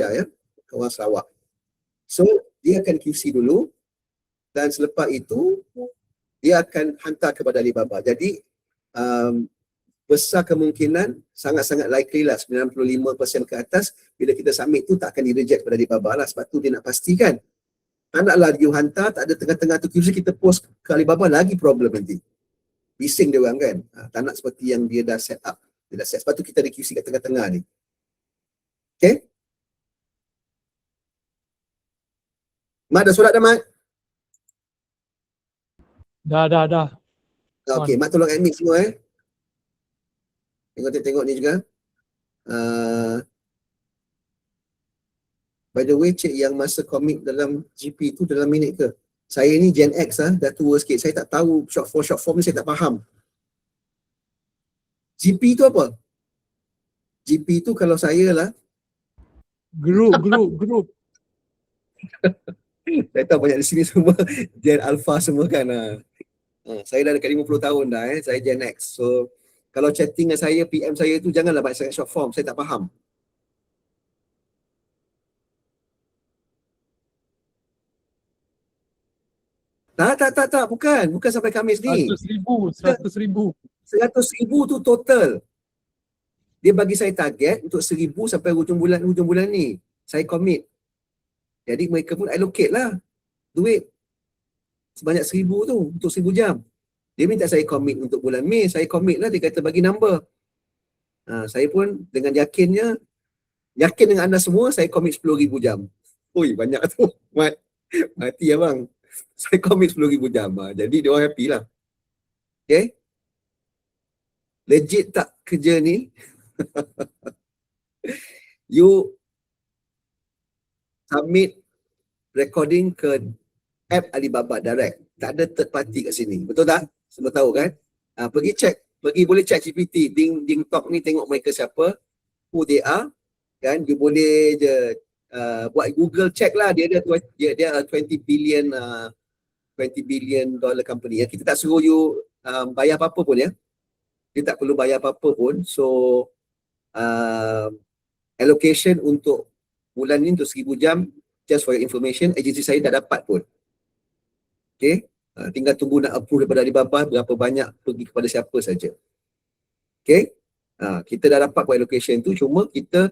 ya, orang Sarawak. So dia akan QC dulu dan selepas itu dia akan hantar kepada Alibaba. Jadi besar kemungkinan, sangat-sangat likely lah, 95% ke atas, bila kita submit tu tak akan di-reject pada Alibaba lah. Sebab tu dia nak pastikan. Tak naklah you hantar, tak ada tengah-tengah tu QC kita post ke Alibaba, lagi problem nanti. Bising dia orang kan. Tak nak seperti yang dia dah set up. Dia dah set. Sebab tu kita ada QC kat tengah-tengah ni. Okay? Mat dah solat dah, Mat? Dah. Okay, Mat tolong admit semua Tengok ni juga. By the way, cik yang masa komik dalam GP tu dalam minit ke? Saya ni Gen X dah tua sikit. Saya tak tahu short form ni, saya tak faham. GP tu apa? GP tu kalau saya lah. Group. Saya tahu banyak di sini semua Gen Alpha semua kan. Saya dah dekat 50 tahun dah saya Gen X. So kalau chatting dengan saya, PM saya tu janganlah banyak sangat short form, saya tak faham. Tak, bukan sampai Khamis ni. 100,000 tu total. Dia bagi saya target untuk 1,000 sampai hujung bulan ni. Saya commit. Jadi mereka pun allocate lah duit sebanyak 1,000 tu untuk 1,000 jam. Dia minta saya commit untuk bulan Mei, saya commit lah, dia kata bagi number. Saya pun dengan yakin dengan anda semua, saya commit 10,000 jam. Ui, banyak tu. Mati abang. Saya commit 10,000 jam. Jadi dia orang happy lah. Okay? Legit tak kerja ni? You submit recording ke app Alibaba direct. Tak ada third party kat sini. Betul tak? Semua tahu kan? Boleh check GPT, Ding Talk ni, tengok mereka siapa, who they are, kan? You boleh je buat Google check lah, dia ada 20 billion dollar company. Kita tak suruh you bayar apa-apa pun Dia tak perlu bayar apa-apa pun. So allocation untuk bulan ni untuk 1,000 jam, just for your information, agensi saya dah dapat pun. Okay? Tinggal tunggu nak approve daripada Alibaba berapa banyak pergi kepada siapa saja. Okay? Kita dah dapat buat allocation tu, cuma kita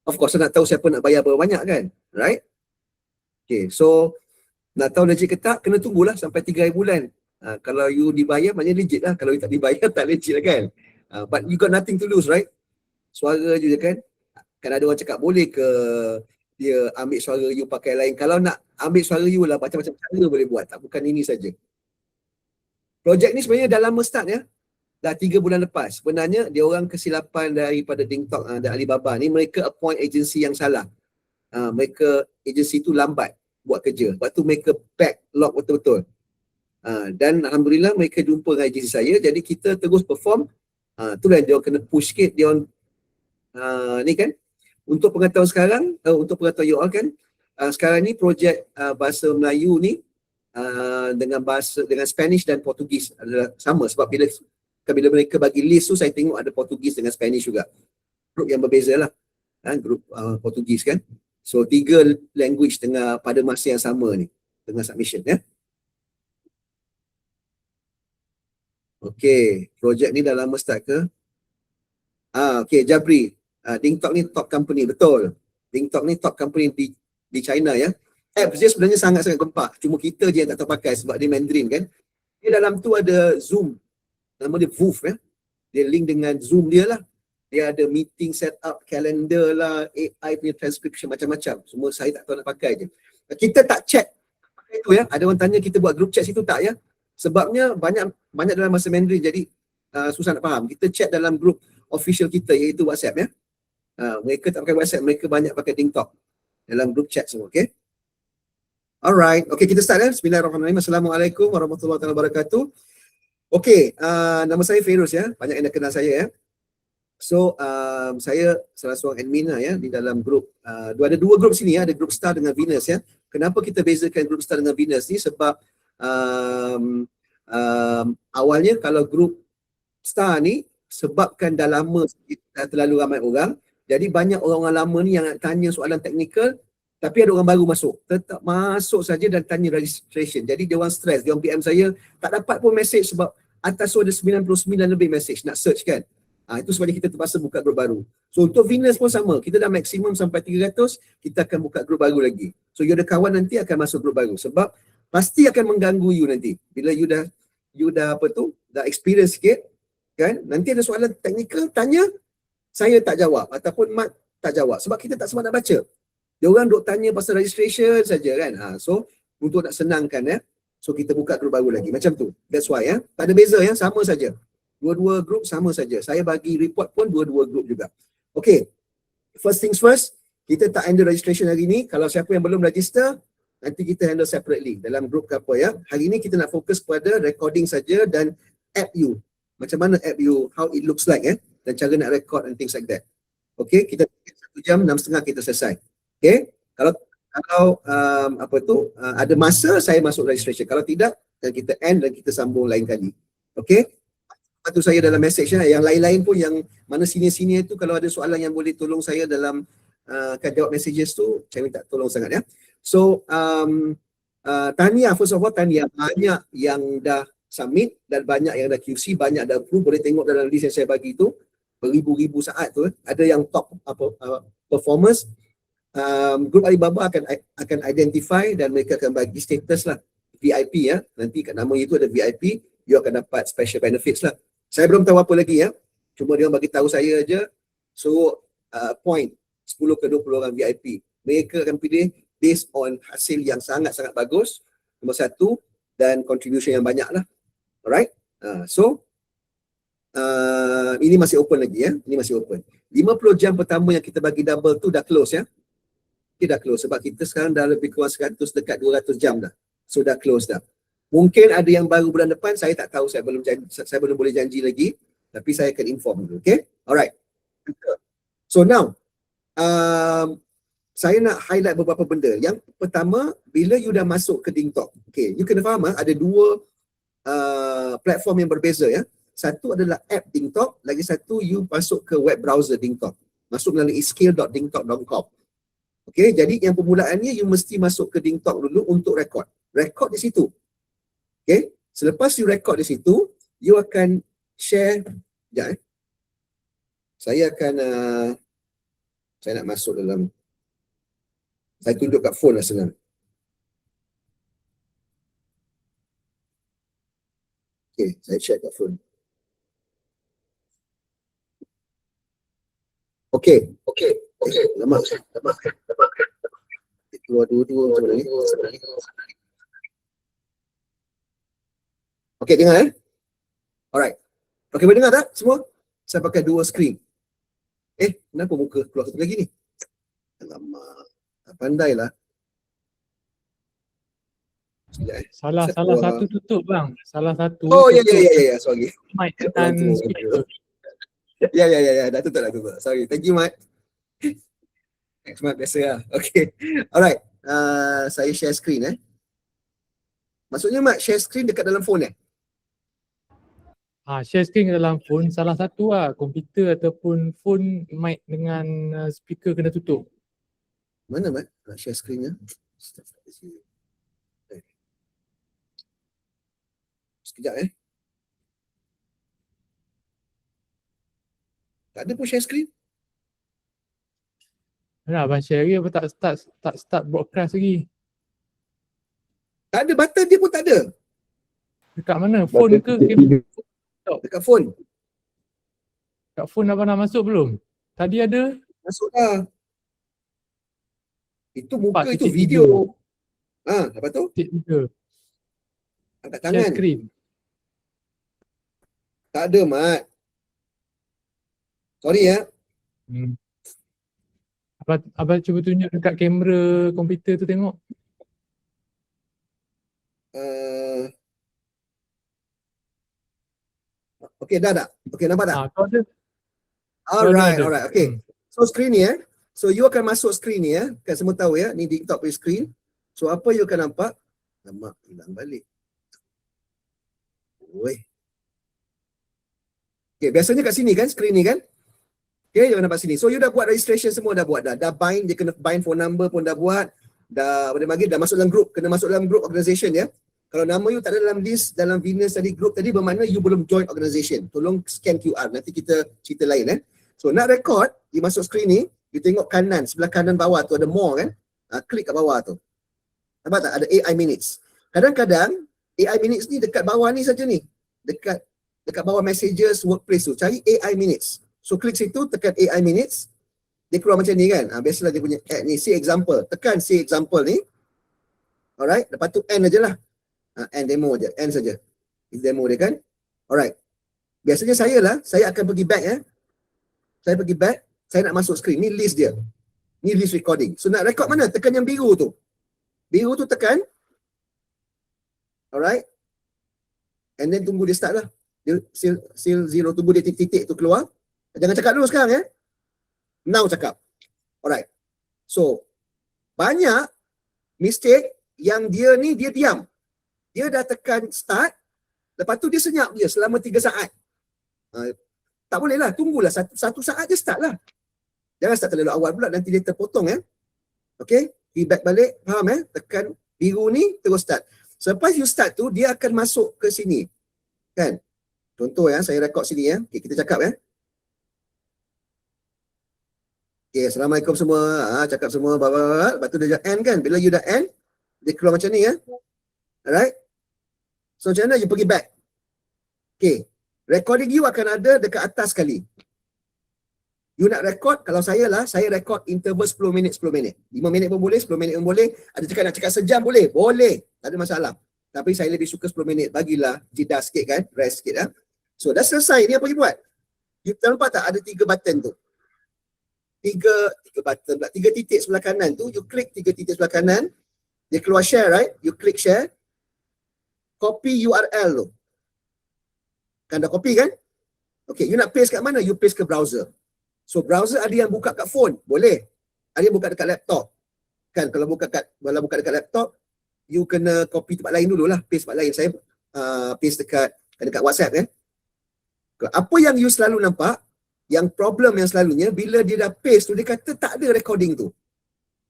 of course nak tahu siapa nak bayar berapa banyak kan? Right? Okay, so nak tahu legit ke tak, kena tunggulah sampai 3 hari bulan. Kalau you dibayar, maknanya legit lah. Kalau you tak dibayar, tak legit lah kan? But you got nothing to lose, right? Suara je kan? Kan ada orang cakap, boleh ke dia ambil suara you pakai lain? Kalau nak ambil suara you lah, macam-macam cara boleh buat. Tak, bukan ini saja. Projek ni sebenarnya dah lama start dah 3 bulan lepas. Sebenarnya dia orang kesilapan daripada Ding Talk dan Alibaba ni, mereka appoint agensi yang salah. Mereka agensi tu lambat buat kerja. Lepas tu mereka backlog betul-betul. Dan Alhamdulillah mereka jumpa dengan agensi saya, jadi kita terus perform. Tu kan dia orang kena push sikit. Dia orang ni kan, untuk pengetahuan sekarang, untuk pengetahuan you all kan, sekarang ni projek bahasa Melayu ni dengan Spanish dan Portugis adalah sama, sebab bila mereka bagi list tu, saya tengok ada Portugis dengan Spanish juga. Grup yang berbeza lah. Grup Portugis kan. So 3 language pada masa yang sama ni, tengah submission Okay, projek ni dah lama start ke? Okay, Jabri. Ding Talk ni top company, betul. Ding Talk ni top company di China Apps dia sebenarnya sangat-sangat gempak. Cuma kita je yang tak tahu pakai sebab dia Mandarin kan. Dia dalam tu ada Zoom. Nama dia Woof Dia link dengan Zoom dia lah. Dia ada meeting setup, calendar lah, AI punya transcription, macam-macam. Semua saya tak tahu nak pakai je. Kita tak chat pakai tu Ada orang tanya kita buat group chat situ tak Sebabnya banyak dalam bahasa Mandarin, jadi susah nak faham. Kita chat dalam group official kita, iaitu WhatsApp mereka tak pakai WhatsApp, mereka banyak pakai Ding Talk dalam group chat semua. Okay? Alright, okay, kita start Bismillahirrahmanirrahim. Assalamualaikum warahmatullahi wabarakatuh. Okay, nama saya Feiruz banyak yang dah kenal saya So saya salah seorang admin di dalam grup. Ada 2 grup sini ada grup Star dengan Venus Kenapa kita bezakan grup Star dengan Venus ni? Sebab awalnya kalau grup Star ni, sebabkan dah lama dah terlalu ramai orang, Jadi banyak orang-orang lama ni yang nak tanya soalan teknikal, tapi ada orang baru masuk. Tetap masuk saja dan tanya registration. Jadi dia orang stres, dia orang PM saya, tak dapat pun message sebab atas tu ada 99 lebih message nak search kan. Itu sebabnya kita terpaksa buka grup baru. So untuk Venus pun sama, kita dah maksimum sampai 300, kita akan buka grup baru lagi. So you ada kawan nanti akan masuk grup baru sebab pasti akan mengganggu you nanti. Bila you dah dah experience sikit kan, nanti ada soalan teknikal tanya, saya tak jawab ataupun Mat tak jawab sebab kita tak sempat nak baca. Dia orang duk tanya pasal registration saja kan. So untuk nak senangkan so kita buka grup baru lagi macam tu. That's why tak ada beza sama saja. Dua-dua grup sama saja. Saya bagi report pun dua-dua grup juga. Okay. First things first, kita tak handle registration hari ni. Kalau siapa yang belum register, nanti kita handle separately dalam grup ke apa ya. Hari ni kita nak fokus pada recording saja dan app you. Macam mana app you, how it looks like dan cara nak record and things like that. Okay, kita 1 jam 6.30 kita selesai. Okay, kalau ada masa saya masuk registration. Kalau tidak, dan kita end dan kita sambung lain kali. Okay, itu saya dalam message yang lain-lain pun yang mana senior-senior tu kalau ada soalan yang boleh tolong saya dalam akan jawab messages tu, saya minta tolong sangat ya. So tahniah, first of all tahniah, banyak yang dah submit dan banyak yang dah QC, banyak dah approve. Boleh tengok dalam list yang saya bagi tu beribu-ribu saat tu ada yang top performers. Grup Alibaba akan identify dan mereka akan bagi status lah VIP nanti kat nama itu ada VIP, you akan dapat special benefits lah. Saya belum tahu apa lagi cuma dia bagi tahu saya aja. So point 10 ke 20 orang VIP. Mereka akan pilih based on hasil yang sangat-sangat bagus, nombor 1, dan contribution yang banyak lah. Alright. Ini masih open lagi Ini masih open. 50 jam pertama yang kita bagi double tu dah close Okay, dah close sebab kita sekarang dah lebih kurang 100 dekat 200 jam dah. So dah close dah. Mungkin ada yang baru bulan depan, saya tak tahu, saya belum boleh janji lagi, tapi saya akan inform dulu. Okay? Alright. So now, saya nak highlight beberapa benda. Yang pertama, bila you dah masuk ke DingTalk, okay, you kena faham ada dua platform yang berbeza Satu adalah app DingTalk, lagi satu you masuk ke web browser DingTalk. Masuk melalui skill.dingtalk.com. Okay, jadi yang permulaannya you mesti masuk ke DingTalk dulu untuk record. Record di situ. Okay, selepas you record di situ, you akan share. Sekejap Saya nak masuk dalam, saya tunjuk kat phone lah senang. Okay, saya share kat phone. Okay. Lama. Dua macam mana ni? Okay, dengar Alright. Okay, boleh dengar tak semua? Saya pakai dua screen. Kenapa muka keluar satu lagi ni? Alamak. Tak pandai lah. Salah satu tutup bang. Salah satu. Oh, ya. Sorry. Mic dan speaker. Ya. Dah tutup. Sorry. Thank you, Mat. Thanks, Mat. Biasa lah. Okay. Alright. Saya share screen Maksudnya, Mat, share screen dekat dalam phone Share screen dalam phone, salah satu komputer ataupun phone mic dengan speaker kena tutup. Mana, Mat? Share screen Sekejap Tak ada pun share screen. Abang share lagi apa tak start broadcast lagi? Tak ada, button dia pun tak ada. Dekat mana? Phone ke? Dekat phone. Dekat phone abang dah masuk belum? Tadi ada? Masuk dah. Itu muka, Empat itu titik video. Lepas tu? Tiga. Angkat Share tangan. screen. Tak ada, Mat. Sorry Abang cuba tunjuk dekat kamera komputer tu tengok. Okay, dah. Okay, nampak tak? Kau ada? Alright. ada. Okay. So screen ni so you akan masuk screen ni kan semua tahu ni DingTalk punya screen. So apa you akan nampak? Nampak hilang balik. Okay, biasanya kat sini kan screen ni kan? Okay, jangan nampak sini. So you dah buat registration semua, dah buat dah. Dah bind, dia kena bind phone number pun dah buat. Dah dah masuk dalam group, kena masuk dalam group organisation ya. Kalau nama you tak ada dalam list, dalam Venus tadi group tadi, bermakna you belum join organisation. Tolong scan QR, nanti kita cerita lain So nak record, you masuk screen ni, you tengok kanan, sebelah kanan bawah tu ada more kan. Klik kat bawah tu. Nampak tak? Ada AI minutes. Kadang-kadang AI minutes ni dekat bawah ni saja ni. Dekat bawah messages workplace tu. Cari AI minutes. So klik situ, tekan AI minutes. Dia keluar macam ni kan. Biasalah dia punya add ni. See example. Tekan see example ni. Alright. Lepas tu end aja lah. End demo je. End saja. Ini demo dia kan. Alright. Biasanya saya akan pergi back Saya pergi back. Saya nak masuk screen. Ni list dia. Ni list recording. So nak record mana? Tekan yang biru tu. Biru tu tekan. Alright. And then tunggu dia start lah. Dia seal zero. Tunggu dia titik-titik tu keluar. Jangan cakap dulu sekarang Now cakap. Alright. So, banyak mistake yang dia diam. Dia dah tekan start. Lepas tu dia senyap dia selama 3 saat. Tak boleh lah. Tunggulah satu saat je start lah. Jangan start terlalu awal pula. Nanti dia terpotong Okay. Feedback balik. Faham Tekan biru ni terus start. Selepas you start tu, dia akan masuk ke sini. Kan? Contoh saya rekod sini Okay, kita cakap Okay, Assalamualaikum semua. Cakap semua. Lepas tu dia dah end kan. Bila you dah end, dia keluar macam ni Alright. So macam mana you pergi back. Okay. Recording you akan ada dekat atas sekali. You nak record, kalau saya record interval 10 minit. 5 minit pun boleh, 10 minit pun boleh. Ada cakap nak cakap sejam boleh. Boleh. Tak ada masalah. Tapi saya lebih suka 10 minit. Bagilah jeda sikit kan. Rest sikit So dah selesai. Ni apa you buat? You nampak tak ada 3 button tu? 3 button pula. 3 titik sebelah kanan tu. You klik 3 titik sebelah kanan. Dia keluar share, right? You klik share. Copy URL tu. Kan dah copy kan? Okay, you nak paste kat mana? You paste ke browser. So browser ada yang buka kat phone. Boleh. Ada yang buka dekat laptop. Kan kalau buka dekat laptop, you kena copy tempat lain dululah. Paste tempat lain. Saya paste dekat WhatsApp Apa yang you selalu nampak, yang problem yang selalunya, bila dia dah paste tu, dia kata tak ada recording tu.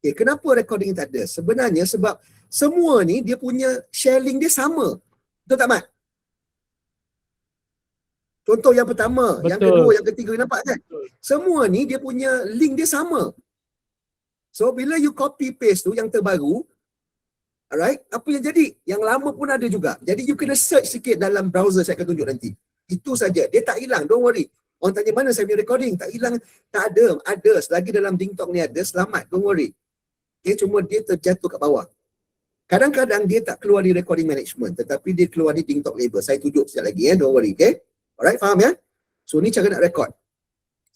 Okay, kenapa recording tak ada? Sebenarnya sebab semua ni dia punya sharing dia sama. Betul tak, Mat? Contoh yang pertama, yang kedua, yang ketiga, nampak kan? Semua ni dia punya link dia sama. So bila you copy paste tu yang terbaru, alright, apa yang jadi? Yang lama pun ada juga. Jadi you kena search sikit dalam browser, saya akan tunjuk nanti. Itu saja. Dia tak hilang, don't worry. Orang tanya mana saya punya recording, tak hilang, tak ada. Ada, selagi dalam DingTalk ni ada, selamat, don't worry. Okay, cuma dia terjatuh kat bawah. Kadang-kadang dia tak keluar di recording management, tetapi dia keluar di DingTalk label. Saya tunjuk sekejap lagi don't worry, okay? Alright, faham So ni cara nak record.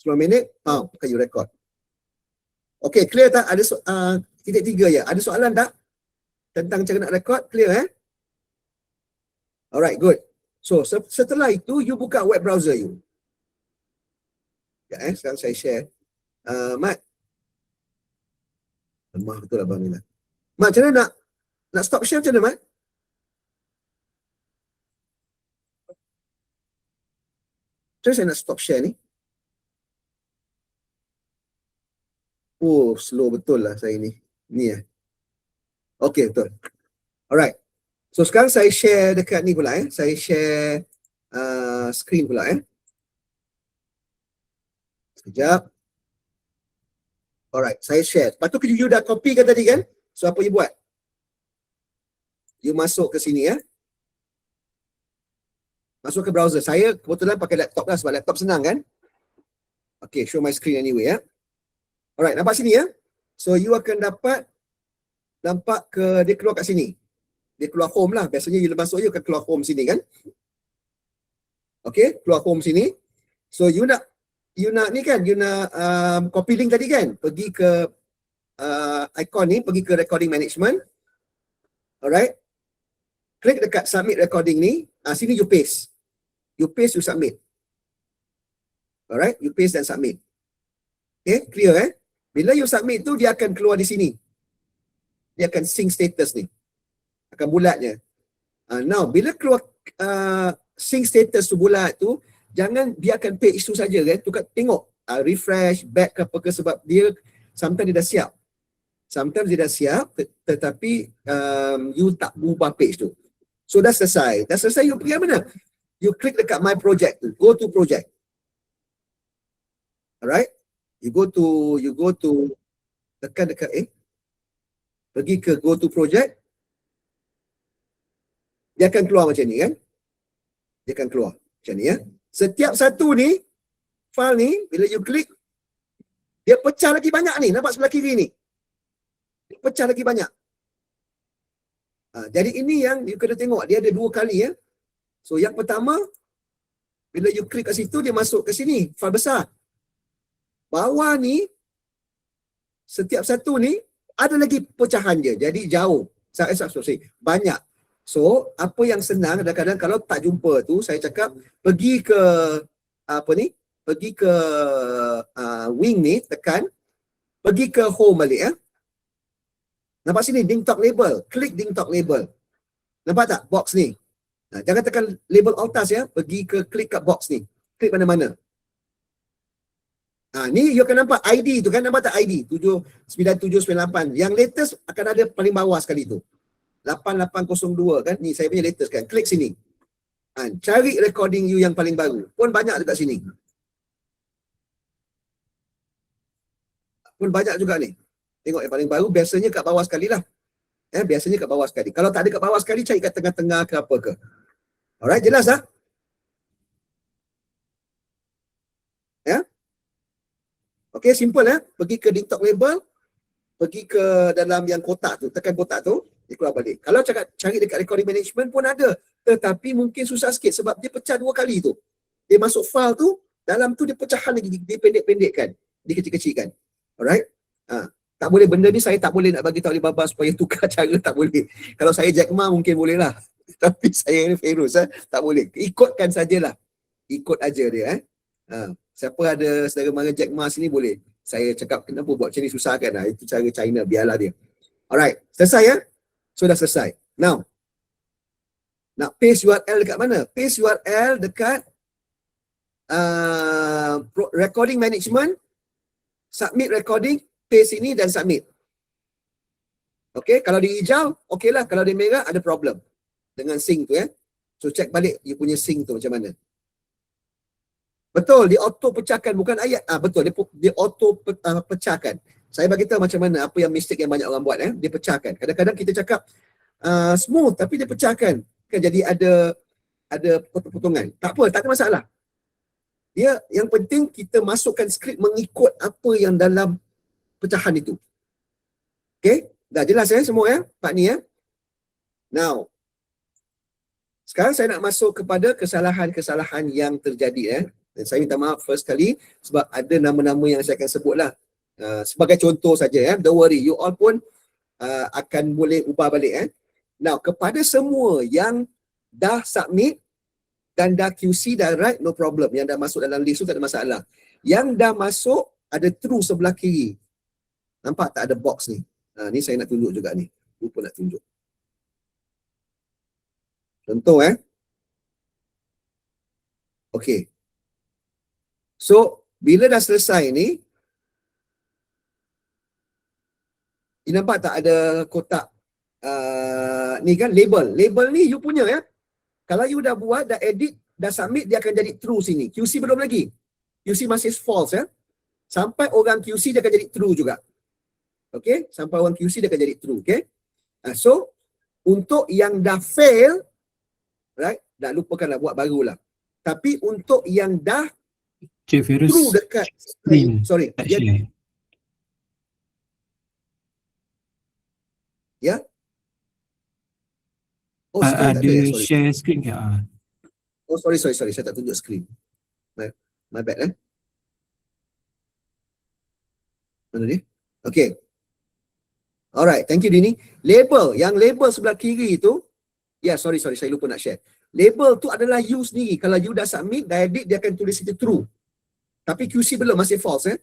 10 minit, kan you record. Okay, clear tak? Ada titik 3 ya. Ada soalan tak? Tentang cara nak record, clear Alright, good. So setelah itu, you buka web browser you. Ya, sekarang saya share. Mat. Lemah betul abang ni. Mat, macam mana nak stop share macam mana, Mat? Macam mana saya nak stop share ni? Oh, slow betul lah saya ni. Ni Okay, betul. Alright. So sekarang saya share dekat ni pula Saya share screen pula Sekejap. Alright, saya share. Lepas tu you dah copy kan tadi kan? So apa you buat? You masuk ke sini Masuk ke browser. Saya kebetulan pakai laptop lah sebab laptop senang kan? Okay, show my screen anyway Alright, nampak sini So you akan nampak dia keluar kat sini. Dia keluar home lah. Biasanya you masuk you akan keluar home sini kan? Okay, keluar home sini. So you nak ni kan, you nak copy link tadi kan? Pergi ke icon ni, pergi ke recording management. Alright. Klik dekat submit recording ni. Sini you paste. You paste, you submit. Alright, you paste dan submit. Okay, clear Bila you submit tu, dia akan keluar di sini. Dia akan sync status ni. Akan bulatnya. Now, bila keluar sync status tu bulat tu, jangan biarkan page tu saja Tengok refresh, back ke apa ke, sebab dia sometimes dia dah siap. Sometimes dia dah siap tetapi you tak ubah page tu. So dah selesai. Dah selesai, you pergi mana? You klik dekat my project tu. Go to project. Alright? You go to tekan dekat pergi ke go to project. Dia akan keluar macam ni kan? Dia akan keluar macam ni ya. Setiap satu ni file ni bila you klik dia pecah lagi banyak ni. Nampak sebelah kiri ni? Dia pecah lagi banyak. Jadi ini yang you kena tengok. Dia ada 2 kali ya. So yang pertama, bila you klik kat situ, dia masuk ke sini. File besar. Bawah ni, setiap satu ni, ada lagi pecahan dia. Jadi jauh. Banyak. So, apa yang senang, kadang-kadang kalau tak jumpa tu, saya cakap, pergi ke, pergi ke wing ni, tekan. Pergi ke home balik ya. Nampak sini, ding talk label. Klik ding talk label. Nampak tak box ni? Jangan tekan label atas ya. Pergi ke klik kat box ni. Klik mana-mana. Ni you akan nampak ID tu kan. Nampak tak ID? 79798. Yang latest akan ada paling bawah sekali tu. 8802 kan. Ni saya punya latest kan. Klik sini. Cari recording you yang paling baru. Pun banyak dekat sini. Pun banyak juga ni. Tengok yang paling baru. Biasanya kat bawah sekali lah. Biasanya kat bawah sekali. Kalau tak ada kat bawah sekali, cari kat tengah-tengah ke apa ke. Alright, jelas tak? Ya? Okay, simple ya. Pergi ke TikTok label, pergi ke dalam yang kotak tu, tekan kotak tu, dia keluar balik. Kalau cari dekat recording management pun ada. Tetapi mungkin susah sikit sebab dia pecah 2 kali tu. Dia masuk file tu, dalam tu dia pecahan lagi, dia pendek-pendekkan, dia kecil-kecilkan. Alright? Tak boleh, benda ni saya tak boleh nak bagi tahu Alibaba supaya tukar cara, tak boleh. Kalau saya Jack Ma mungkin boleh lah. Tapi saya ni Feiruz, tak boleh. Ikutkan sajalah. Ikut aja dia. Siapa ada saudara mara Jack Ma sini boleh. Saya cakap kenapa buat macam ni susah kan. Itu cara China, biarlah dia. Alright, selesai ya? So dah selesai. Now, nak paste URL dekat mana? Paste URL dekat recording management, submit recording, paste ini dan submit. Okay, kalau dia hijau, okay lah. Kalau dia merah, ada problem dengan sync tu ya. So check balik you punya sync tu macam mana. Betul, dia auto pecahkan, bukan ayat. Betul, dia auto pecahkan. Saya bagi tahu macam mana, apa yang mistake yang banyak orang buat dia pecahkan. Kadang-kadang kita cakap smooth tapi dia pecahkan. Kan jadi ada potong-potongan. Tak apa, tak ada masalah. Dia yang penting kita masukkan skrip mengikut apa yang dalam pecahan itu. Okay, dah jelas ya semua ya, Pak ni ya. Now, sekarang saya nak masuk kepada kesalahan-kesalahan yang terjadi ya. Dan saya minta maaf first kali sebab ada nama-nama yang saya akan sebutlah. Sebagai contoh saja ya. Don't worry, you all pun akan boleh ubah balik ya. Now, kepada semua yang dah submit dan dah QC dah right, no problem. Yang dah masuk dalam list tu tak ada masalah. Yang dah masuk ada true sebelah kiri. Nampak tak ada box ni? Ni saya nak tunjuk juga ni. Lupa nak tunjuk. Contoh Okay. So, bila dah selesai ni, you nampak tak ada kotak ni kan label. Label ni you punya ya. Kalau you dah buat, dah edit, dah submit, dia akan jadi true sini. QC belum lagi. QC masih false ya. Sampai orang QC dia akan jadi true juga. Okay, sampai orang QC dia akan jadi true. Okay, so untuk yang dah fail, right, dah lupakanlah, buat barulah. Tapi untuk yang dah Cik Feiruz, true dekat screen sorry, tak share. Ya. Oh, screen tak Ada ada ya? Sorry. share screen ke? Oh, sorry. Saya tak tunjuk screen. My bad Mana ni? Okay. Alright, thank you Dini. Label, yang label sebelah kiri tu, sorry, saya lupa nak share. Label tu adalah you sendiri. Kalau you dah submit, dah edit, dia akan tulis itu true. Tapi QC belum, masih false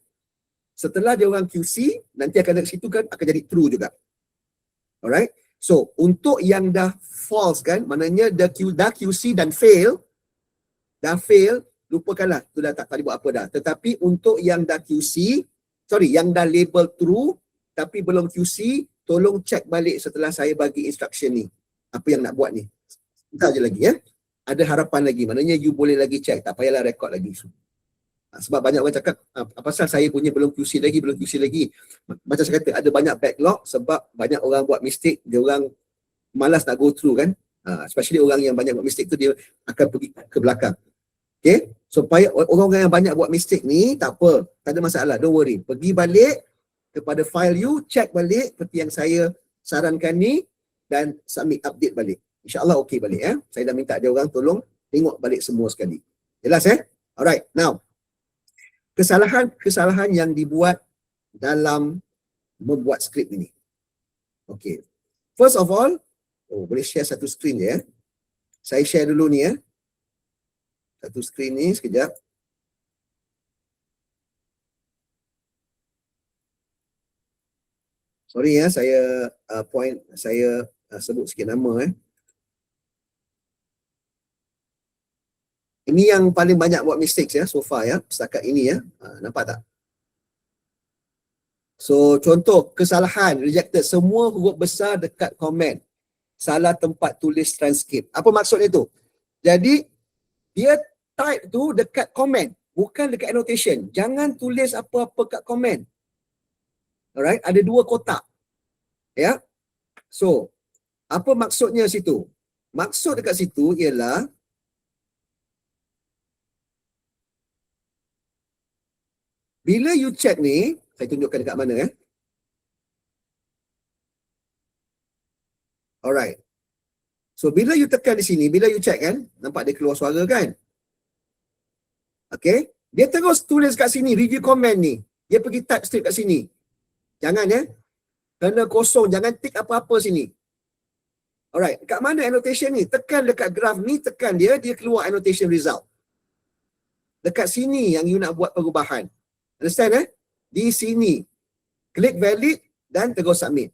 Setelah dia orang QC, nanti akan dekat situ kan, akan jadi true juga. Alright. So, untuk yang dah false kan, maknanya dah QC dan fail, lupakanlah, tu dah tak boleh buat apa dah. Tetapi untuk yang dah QC, yang dah label true tapi belum QC, tolong check balik setelah saya bagi instruction ni. Apa yang nak buat ni. Sebentar je lagi ya. Ada harapan lagi. Maknanya you boleh lagi check. Tak payahlah record lagi. Sebab banyak orang cakap, apa pasal saya punya belum QC lagi. Macam saya kata, ada banyak backlog sebab banyak orang buat mistake, dia orang malas nak go through kan. Especially orang yang banyak buat mistake tu, dia akan pergi ke belakang. Okay, supaya orang-orang yang banyak buat mistake ni, tak apa, tak ada masalah, don't worry. Pergi balik kepada file you, check balik seperti yang saya sarankan ni dan submit update balik. InsyaAllah okey balik ya. Saya dah minta dia orang tolong tengok balik semua sekali. Jelas Alright, now kesalahan yang dibuat dalam membuat skrip ini. Okay, first of all, boleh share satu screen je Saya share dulu ni satu screen ni sekejap. Sorry saya sebut sikit nama Ini yang paling banyak buat mistakes so far setakat ini nampak tak? So contoh kesalahan rejected, semua huruf besar dekat komen. Salah tempat tulis transkrip. Apa maksudnya tu? Jadi dia type tu dekat komen, bukan dekat annotation. Jangan tulis apa-apa kat komen. Alright, ada 2 kotak. Ya. So, apa maksudnya situ? Maksud dekat situ ialah bila you check ni, saya tunjukkan dekat mana Alright. So, bila you tekan di sini, bila you check kan, nampak dia keluar suara kan? Okay. Dia terus tulis kat sini, review comment ni. Dia pergi type straight kat sini. Jangan kena kosong, jangan tick apa-apa sini. Alright, kat mana annotation ni? Tekan dekat graph ni, tekan dia keluar annotation result. Dekat sini yang you nak buat perubahan. Understand Di sini. Klik valid dan terus submit.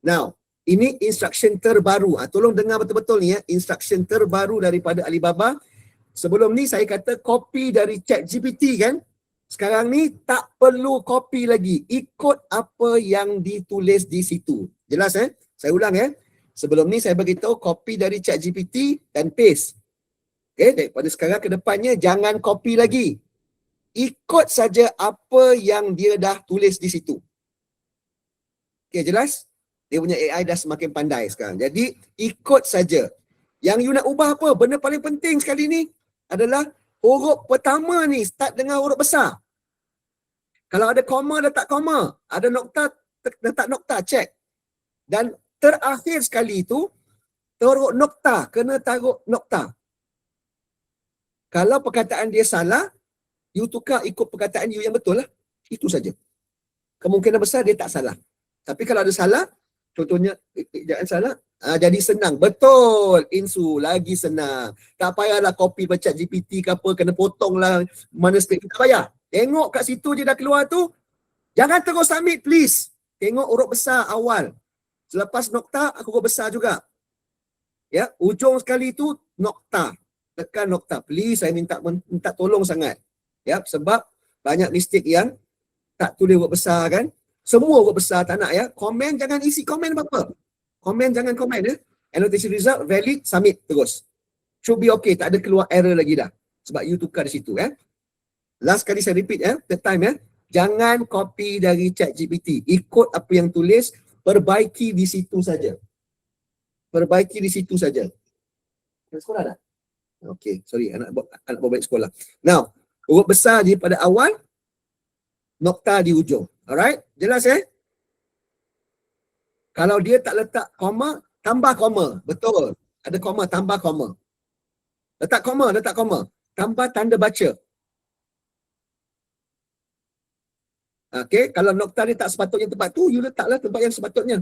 Now, ini instruction terbaru. Tolong dengar betul-betul ni instruction terbaru daripada Alibaba. Sebelum ni saya kata copy dari ChatGPT kan. Sekarang ni tak perlu copy lagi. Ikut apa yang ditulis di situ. Jelas Saya ulang Sebelum ni saya beritahu copy dari ChatGPT dan paste. Okay, daripada sekarang ke depannya jangan copy lagi. Ikut saja apa yang dia dah tulis di situ. Okay, jelas? Dia punya AI dah semakin pandai sekarang. Jadi ikut saja. Yang you nak ubah apa? Benda paling penting sekali ni adalah huruf pertama ni start dengan huruf besar. Kalau ada koma, letak koma. Ada nokta, letak nokta, check. Dan terakhir sekali itu, taruh nokta, kena taruh nokta. Kalau perkataan dia salah, you tukar ikut perkataan you yang betul lah. Itu saja. Kemungkinan besar dia tak salah. Tapi kalau ada salah, contohnya, jangan salah, jadi senang. Betul, Insu, lagi senang. Tak payahlah copy baca GPT ke apa, kena potong lah manuskrip. Tak payah. Tengok kat situ je dah keluar tu. Jangan terus submit, please. Tengok huruf besar awal. Selepas nokta, aku huruf besar juga. Ya, ujung sekali tu nokta. Tekan nokta. Please, saya minta tolong sangat. Ya, sebab banyak mistake yang tak tulis huruf besar kan. Semua huruf besar tak nak Komen, jangan isi komen apa-apa. Komen, jangan komen Annotation result, valid, submit terus. Should be okay, tak ada keluar error lagi dah. Sebab you tukar di situ Last kali saya repeat third time jangan copy dari ChatGPT. Ikut apa yang tulis, perbaiki di situ saja. Perbaiki di situ saja. Anak sekolah dah? Okay, sorry, anak bawa balik sekolah. Now, huruf besar je pada awal, nokta di ujung. Alright, jelas Kalau dia tak letak koma, tambah koma. Betul. Ada koma, tambah koma. Letak koma. Tambah tanda baca. Okay, kalau nokta ni tak sepatutnya tempat tu, you letaklah tempat yang sepatutnya.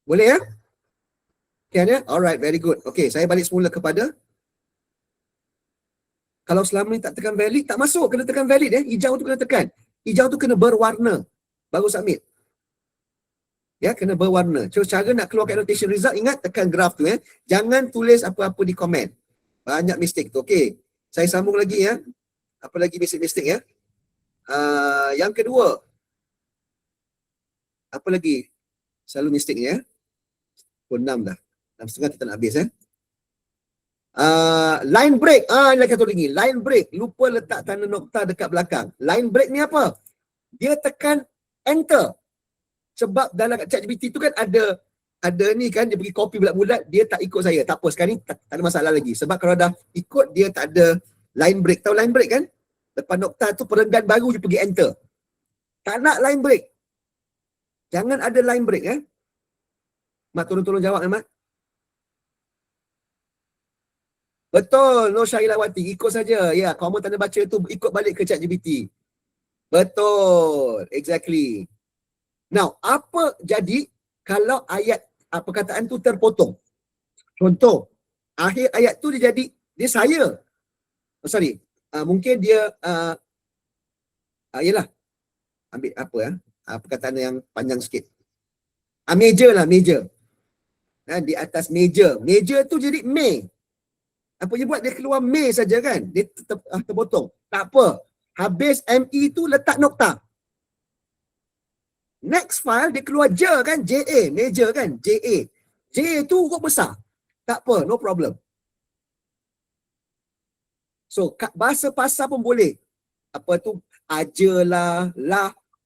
Boleh Okay, alright, very good. Okay, saya balik semula kepada kalau selama ni tak tekan valid, tak masuk. Kena tekan valid hijau tu kena tekan. Hijau tu kena berwarna. Baru submit. Ya, kena berwarna. So, cara nak keluarkan annotation result, ingat tekan graph tu Jangan tulis apa-apa di komen. Banyak mistake tu. Okay. Saya sambung lagi ya. Apa lagi mistik-mistik ya? Yang kedua. Apa lagi? Selalu mistiknya ya. Pukul 6 dah. 6.30 kita nak habis ya. Line break. Ini lagi satu lagi. Line break. Lupa letak tanda nokta dekat belakang. Line break ni apa? Dia tekan enter. Sebab dalam ChatGPT tu kan ada ni kan, dia pergi copy bulat-bulat, dia tak ikut saya. Tak apa, sekarang ni tak ada masalah lagi. Sebab kalau dah ikut, dia tak ada line break. Tahu line break kan? Lepas nokta tu perenggan baru dia pergi enter. Tak nak line break. Jangan ada line break ya. Mat, tolong jawab Mat. Betul, Nur Syahilawati. Ikut saja. Ya, komen tanda baca tu ikut balik ke ChatGPT. Betul. Exactly. Now, apa jadi kalau ayat perkataan tu terpotong? Contoh, akhir ayat tu dia jadi, dia saya. Mungkin dia, yelah. Ambil apa ya? Perkataan yang panjang sikit. Meja lah, meja. Di atas meja. Meja tu jadi me. Apa dia buat? Dia keluar me saja kan? Dia terpotong. Tak apa. Habis ME tu letak nokta. Next file dia keluar je kan? JA. Meja kan? JA. JA tu huruf besar. Tak apa. No problem. So, bahasa pasar pun boleh. Apa tu? Aja lah.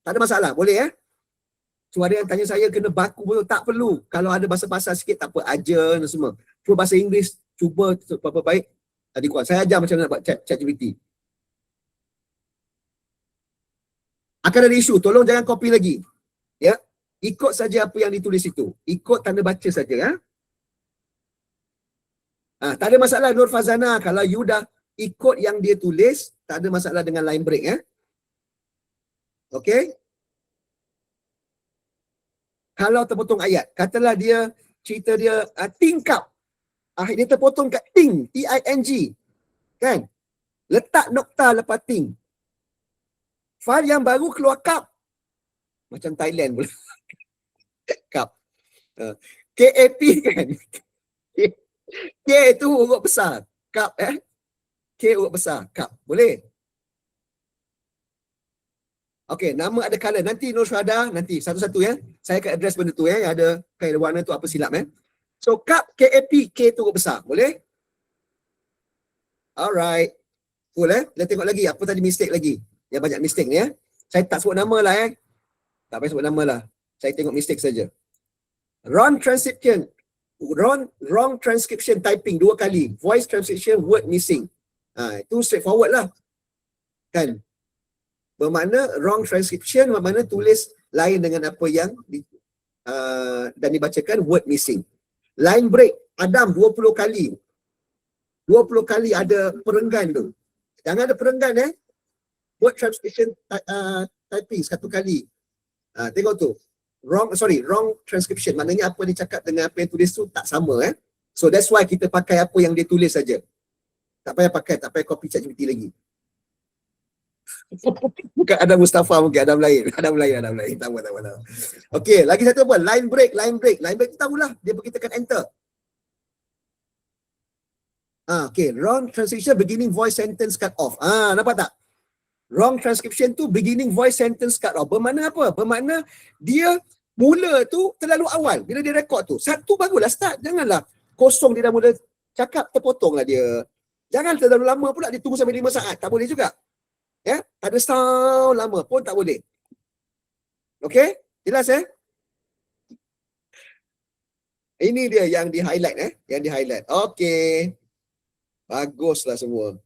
Tak ada masalah. Boleh ya? So, ada yang tanya saya kena baku pun. Tak perlu. Kalau ada bahasa pasar sikit, tak apa. Aja dan semua. Cuba bahasa Inggeris. Cuba apa baik. Tadi kuat. Saya ajar macam mana nak buat ChatGPT. Akan ada isu. Tolong jangan copy lagi. Ya. Ikut saja apa yang ditulis itu. Ikut tanda baca saja. Ya. Tak ada masalah Nur Fazana. Kalau you dah ikut yang dia tulis, tak ada masalah dengan line break. Ya. Okey. Kalau terpotong ayat. Katalah dia, cerita dia tingkap. Dia terpotong kat ting. T-I-N-G. Kan? Letak nokta lepas ting. File yang baru keluar kap. Macam Thailand pula. Kap. K-A-P kan. K tu huruf besar. Kap K huruf besar. Kap. Boleh? Okey, nama ada color. Nanti Nur Syuhada, nanti satu-satu ya. Saya akan address benda tu ya. Yang ada kain warna tu apa silap ya. So, kap, K-A-P, K tu huruf besar. Boleh? Alright. Cool Kita tengok lagi. Apa tadi mistake lagi? Yang banyak mistake ni ya. Saya tak sebut nama lah Tak payah sebut nama lah. Saya tengok mistake saja. Wrong transcription. Wrong transcription typing 2 kali. Voice transcription word missing. Itu straightforward lah. Kan? Bermakna wrong transcription bermakna tulis lain dengan apa yang dan dibacakan word missing. Line break. Adam 20 kali. 20 kali ada perenggan tu. Jangan ada perenggan word transcription typing 1 kali. Tengok tu. Wrong transcription. Maknanya apa dia cakap dengan apa yang tulis tu tak sama So that's why kita pakai apa yang dia tulis saja. Tak payah copy ChatGPT lagi. Bukan Adam Mustafa, mungkin Adam lain. Tak apa. Okey, lagi satu apa? Line break. Line break tu tahulah. Dia pergi tekan enter. Okay, wrong transcription beginning voice sentence cut off. Nampak tak? Wrong transcription tu beginning voice sentence cut off. Bermakna apa? Bermakna dia mula tu terlalu awal. Bila dia rekod tu, satu barulah start. Janganlah kosong dia dah mula cakap, terpotonglah dia. Jangan terlalu lama pula dia tunggu sampai 5 saat. Tak boleh juga. Ya, tak ada sound lama pun tak boleh. Okey? Jelas Ini dia yang di-highlight yang di-highlight. Okey. Baguslah semua.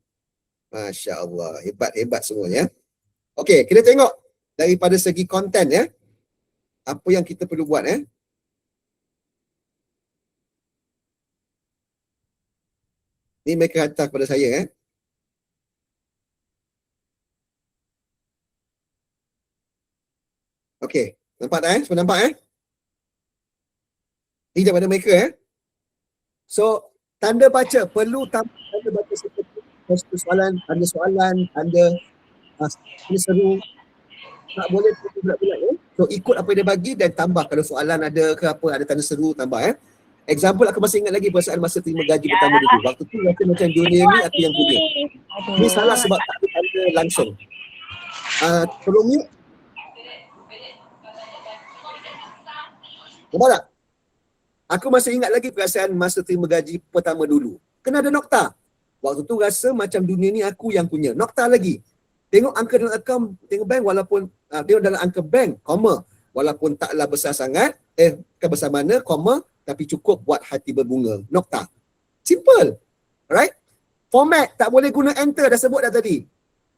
Masya Allah. Hebat semuanya. Okey, kita tengok daripada segi konten apa yang kita perlu buat Ni mereka hantar kepada saya Okey, nampak tak Semua nampak Ni daripada mereka So, tanda baca perlu tanda baca seperti soalan, tanda seru. Tak boleh bulat-bulat So, ikut apa yang dia bagi dan tambah. Kalau soalan ada ke apa, ada tanda seru, tambah Example, aku masih ingat lagi perasaan masa terima gaji pertama dulu. Waktu tu rasa macam dunia ni aku yang punya. Ni salah sebab tak ada langsung. Tolong mute. Nampak tak? Aku masih ingat lagi perasaan masa terima gaji pertama dulu. Kena ada nokta. Waktu tu rasa macam dunia ni aku yang punya. Nokta lagi. Tengok angka dalam akaun, tengok bank walaupun, tengok dalam angka bank, koma. Walaupun taklah besar sangat, bukan besar mana, koma, tapi cukup buat hati berbunga. Nokta. Simple. Alright? Format, tak boleh guna enter, dah sebut dah tadi.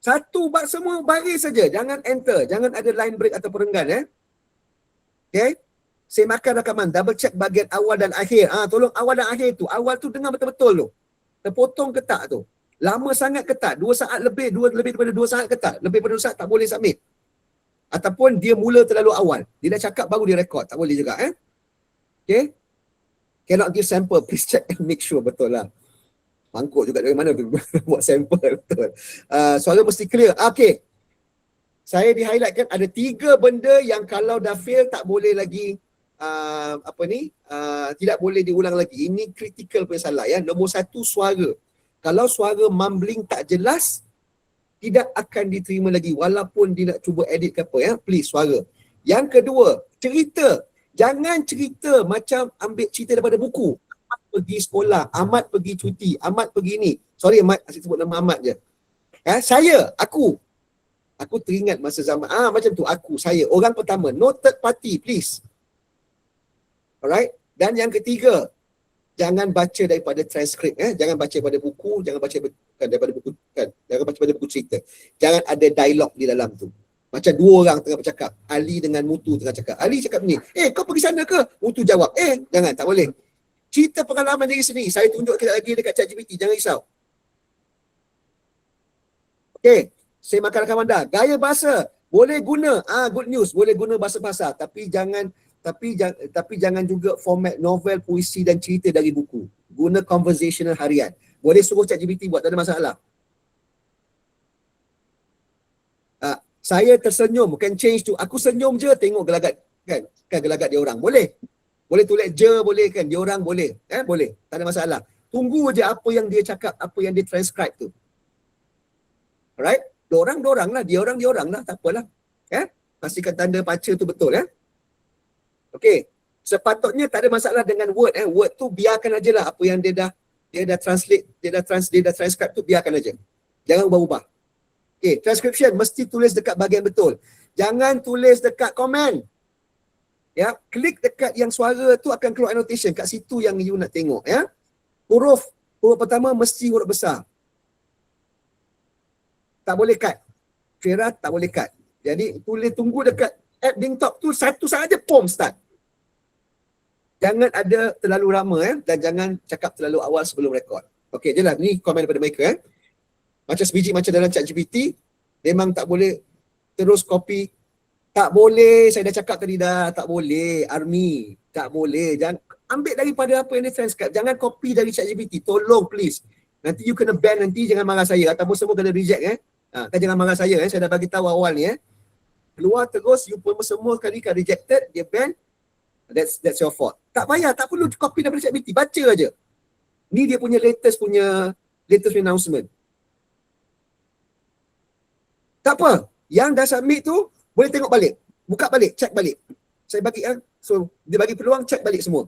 Satu semua baris saja, jangan enter, jangan ada line break atau perenggan. Okay? Semakan rakaman, double check bahagian awal dan akhir. Tolong awal dan akhir tu. Awal tu dengar betul-betul tu. Terpotong ke tak tu? Lama sangat ke tak? 2 saat lebih, lebih daripada 2 saat ke tak? Lebih daripada 2 saat tak boleh submit. Ataupun dia mula terlalu awal. Dia dah cakap baru dia rekod. Tak boleh juga. Okay? Cannot give sample. Please check and make sure. Betul lah. Mangkuk juga dari mana tu buat sampel. Betul. Suara mesti clear. Okay. Saya di-highlightkan ada 3 benda yang kalau dah fail tak boleh lagi tidak boleh diulang lagi. Ini critical punya salah ya. Nombor 1, suara. Kalau suara mumbling tak jelas, tidak akan diterima lagi walaupun dia nak cuba edit ke apa ya. Please suara. Yang kedua, cerita. Jangan cerita macam ambil cerita daripada buku. Ahmad pergi sekolah, Ahmad pergi cuti, Ahmad pergi ni. Sorry Ahmad, asyik sebut nama Ahmad je. Saya, aku teringat masa zaman macam tu, saya. Orang pertama, no third party please. Alright? Dan yang ketiga, jangan baca daripada transkrip. Jangan baca daripada buku, jangan baca daripada buku, jangan baca daripada buku cerita. Jangan ada dialog di dalam tu. Macam 2 orang tengah bercakap. Ali dengan Mutu tengah cakap. Ali cakap ni, kau pergi sana ke? Mutu jawab, jangan, tak boleh. Cerita pengalaman diri sendiri. Saya tunjuk lagi dekat ChatGPT, jangan risau. Okay, saya makan rakaman dah. Gaya bahasa, boleh guna, good news, boleh guna bahasa-bahasa. Tapi jangan juga format novel, puisi dan cerita dari buku. Guna conversational harian. Boleh suruh ChatGPT buat, tak ada masalah. Saya tersenyum, bukan change tu. Aku senyum je tengok gelagat kan gelagat dia orang. Boleh. Boleh tulis je, boleh kan. Dia orang boleh. Boleh. Tak ada masalah. Tunggu je apa yang dia cakap, apa yang dia transcribe tu. Alright? Dia orang lah, dia orang lah, tak apalah. Pastikan tanda baca tu betul Okey. Sepatutnya tak ada masalah dengan word Word tu biarkan ajalah apa yang dia dah translate, dia dah transcribe tu biarkan aja. Jangan ubah-ubah. Okay, transcription mesti tulis dekat bahagian betul. Jangan tulis dekat komen. Ya, klik dekat yang suara tu akan keluar annotation. Kat situ yang you nak tengok Huruf pertama mesti huruf besar. Tak boleh cut. Fira tak boleh cut. Jadi tunggu dekat app Dingtalk tu satu saja start. Jangan ada terlalu lama dan jangan cakap terlalu awal sebelum rekod. Okey, jelas ni komen daripada mereka Macam sebiji macam dalam ChatGPT, memang tak boleh terus copy. Tak boleh, saya dah cakap tadi dah, tak boleh. Army, tak boleh. Jangan ambil daripada apa yang dia transcribe. Jangan copy dari ChatGPT. Tolong please. Nanti you kena ban, nanti jangan marah saya ataupun semua kena reject kan jangan marah saya saya dah bagi tahu awal ni Keluar terus, you pun semua kali kan rejected, dia ban. That's your fault. Tak payah, tak perlu copy daripada ChatGPT. Baca aja. Ni dia punya latest announcement. Tak apa. Yang dah submit tu, boleh tengok balik. Buka balik, check balik. Saya bagi so dia bagi peluang check balik semua.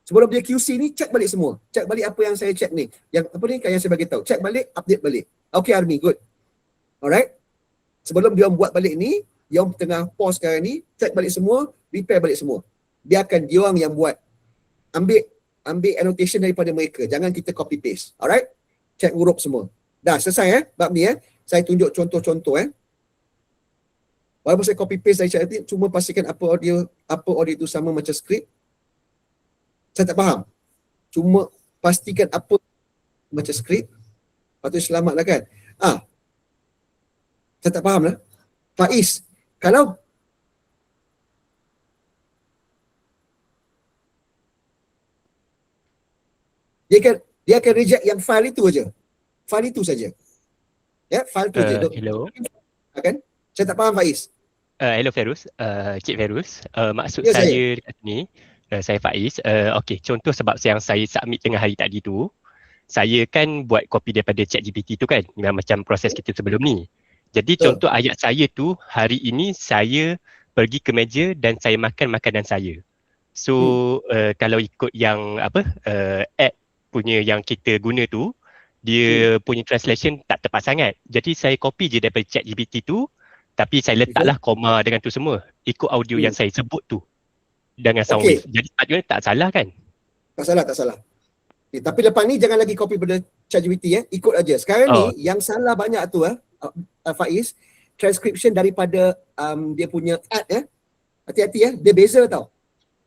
Sebelum dia QC ni, check balik semua. Check balik apa yang saya check ni. Yang apa ni yang saya bagi tahu. Check balik, update balik. Okay Army, good. Alright. Sebelum dia buat balik ni, dia tengah pause sekarang ni, check balik semua, repair balik semua. Biarkan dia orang yang buat. Ambil annotation daripada mereka. Jangan kita copy paste. Alright. Check huruf semua. Dah selesai bab ni Saya tunjuk contoh-contoh Walaupun saya copy paste dari ChatGPT, cuma pastikan apa audio itu sama macam skrip. Saya tak faham. Cuma pastikan apa macam skrip. Patut selamatlah kan. Saya tak faham lah. Faiz, kalau dia akan reject yang file itu aja. File itu saja. File tu je. Hello. Kan? Saya tak faham Faiz. Hello Ferus, Cik Ferus. Maksud Ya, saya dekat sini, Saya Faiz. Okey, contoh sebab yang saya submit tengah hari tadi tu, saya kan buat copy daripada ChatGPT tu kan, memang macam proses kita sebelum ni. Jadi Betul. contoh ayat saya tu, hari ini saya pergi ke meja dan saya makan makanan saya. So kalau ikut yang app punya yang kita guna tu, dia punya translation tak tepat sangat. Jadi saya copy je daripada ChatGPT tu, tapi saya letaklah koma dengan tu semua, ikut audio yang saya sebut tu dengan sound Okey. wave. Jadi sepatutnya tak salah kan? Tak salah, tak salah. Okay, tapi lepas ni jangan lagi copy pada ChatGPT ikut aja. Sekarang ni yang salah banyak tu Faiz, transcription daripada dia punya app Hati-hati dia beza tau.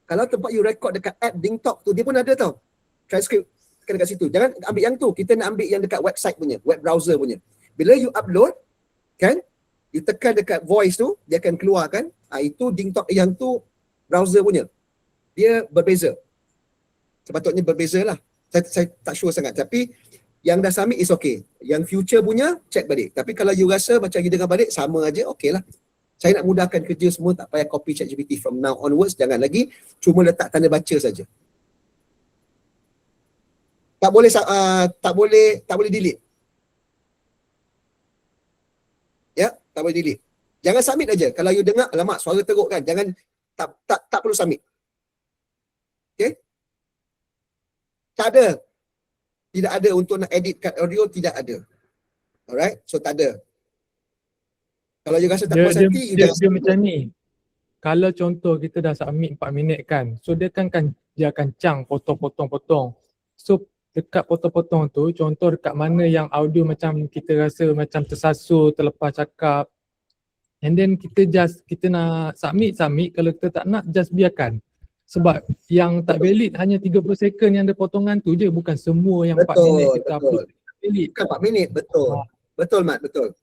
Kalau tempat you record dekat app DingTalk tu dia pun ada tau. Transcript dekat situ. Jangan ambil yang tu, kita nak ambil yang dekat website punya, web browser punya. Bila you upload kan, you tekan dekat voice tu, dia akan keluarkan itu DingTalk yang tu browser punya. Dia berbeza. Sepatutnya berbeza lah. Saya tak sure sangat. Tapi yang dah submit is okay. Yang future punya, check balik. Tapi kalau you rasa macam you dengar balik, sama aja, okay lah. Saya nak mudahkan kerja semua, tak payah copy ChatGPT from now onwards. Jangan lagi, cuma letak tanda baca saja. Tak boleh delete. Ya, tak boleh delete. Jangan submit aja. Kalau you dengar, alamak suara teruk kan, jangan, tak perlu submit. Okay? Tak ada. Tidak ada untuk nak edit kat audio, tidak ada. Alright, so tak ada. Kalau you rasa tak puas hati, dia macam ni. Kalau contoh kita dah submit 4 minit kan, so dia akan chunk potong. So dekat potong-potong tu, contoh dekat mana yang audio macam kita rasa macam tersasul, terlepas cakap, and then kita nak submit, kalau kita tak nak, just biarkan. Sebab yang tak valid hanya 30 second yang ada potongan tu je, bukan semua yang 4 minit kita upload valid. Bukan 4 minit, betul. Betul Mat, betul.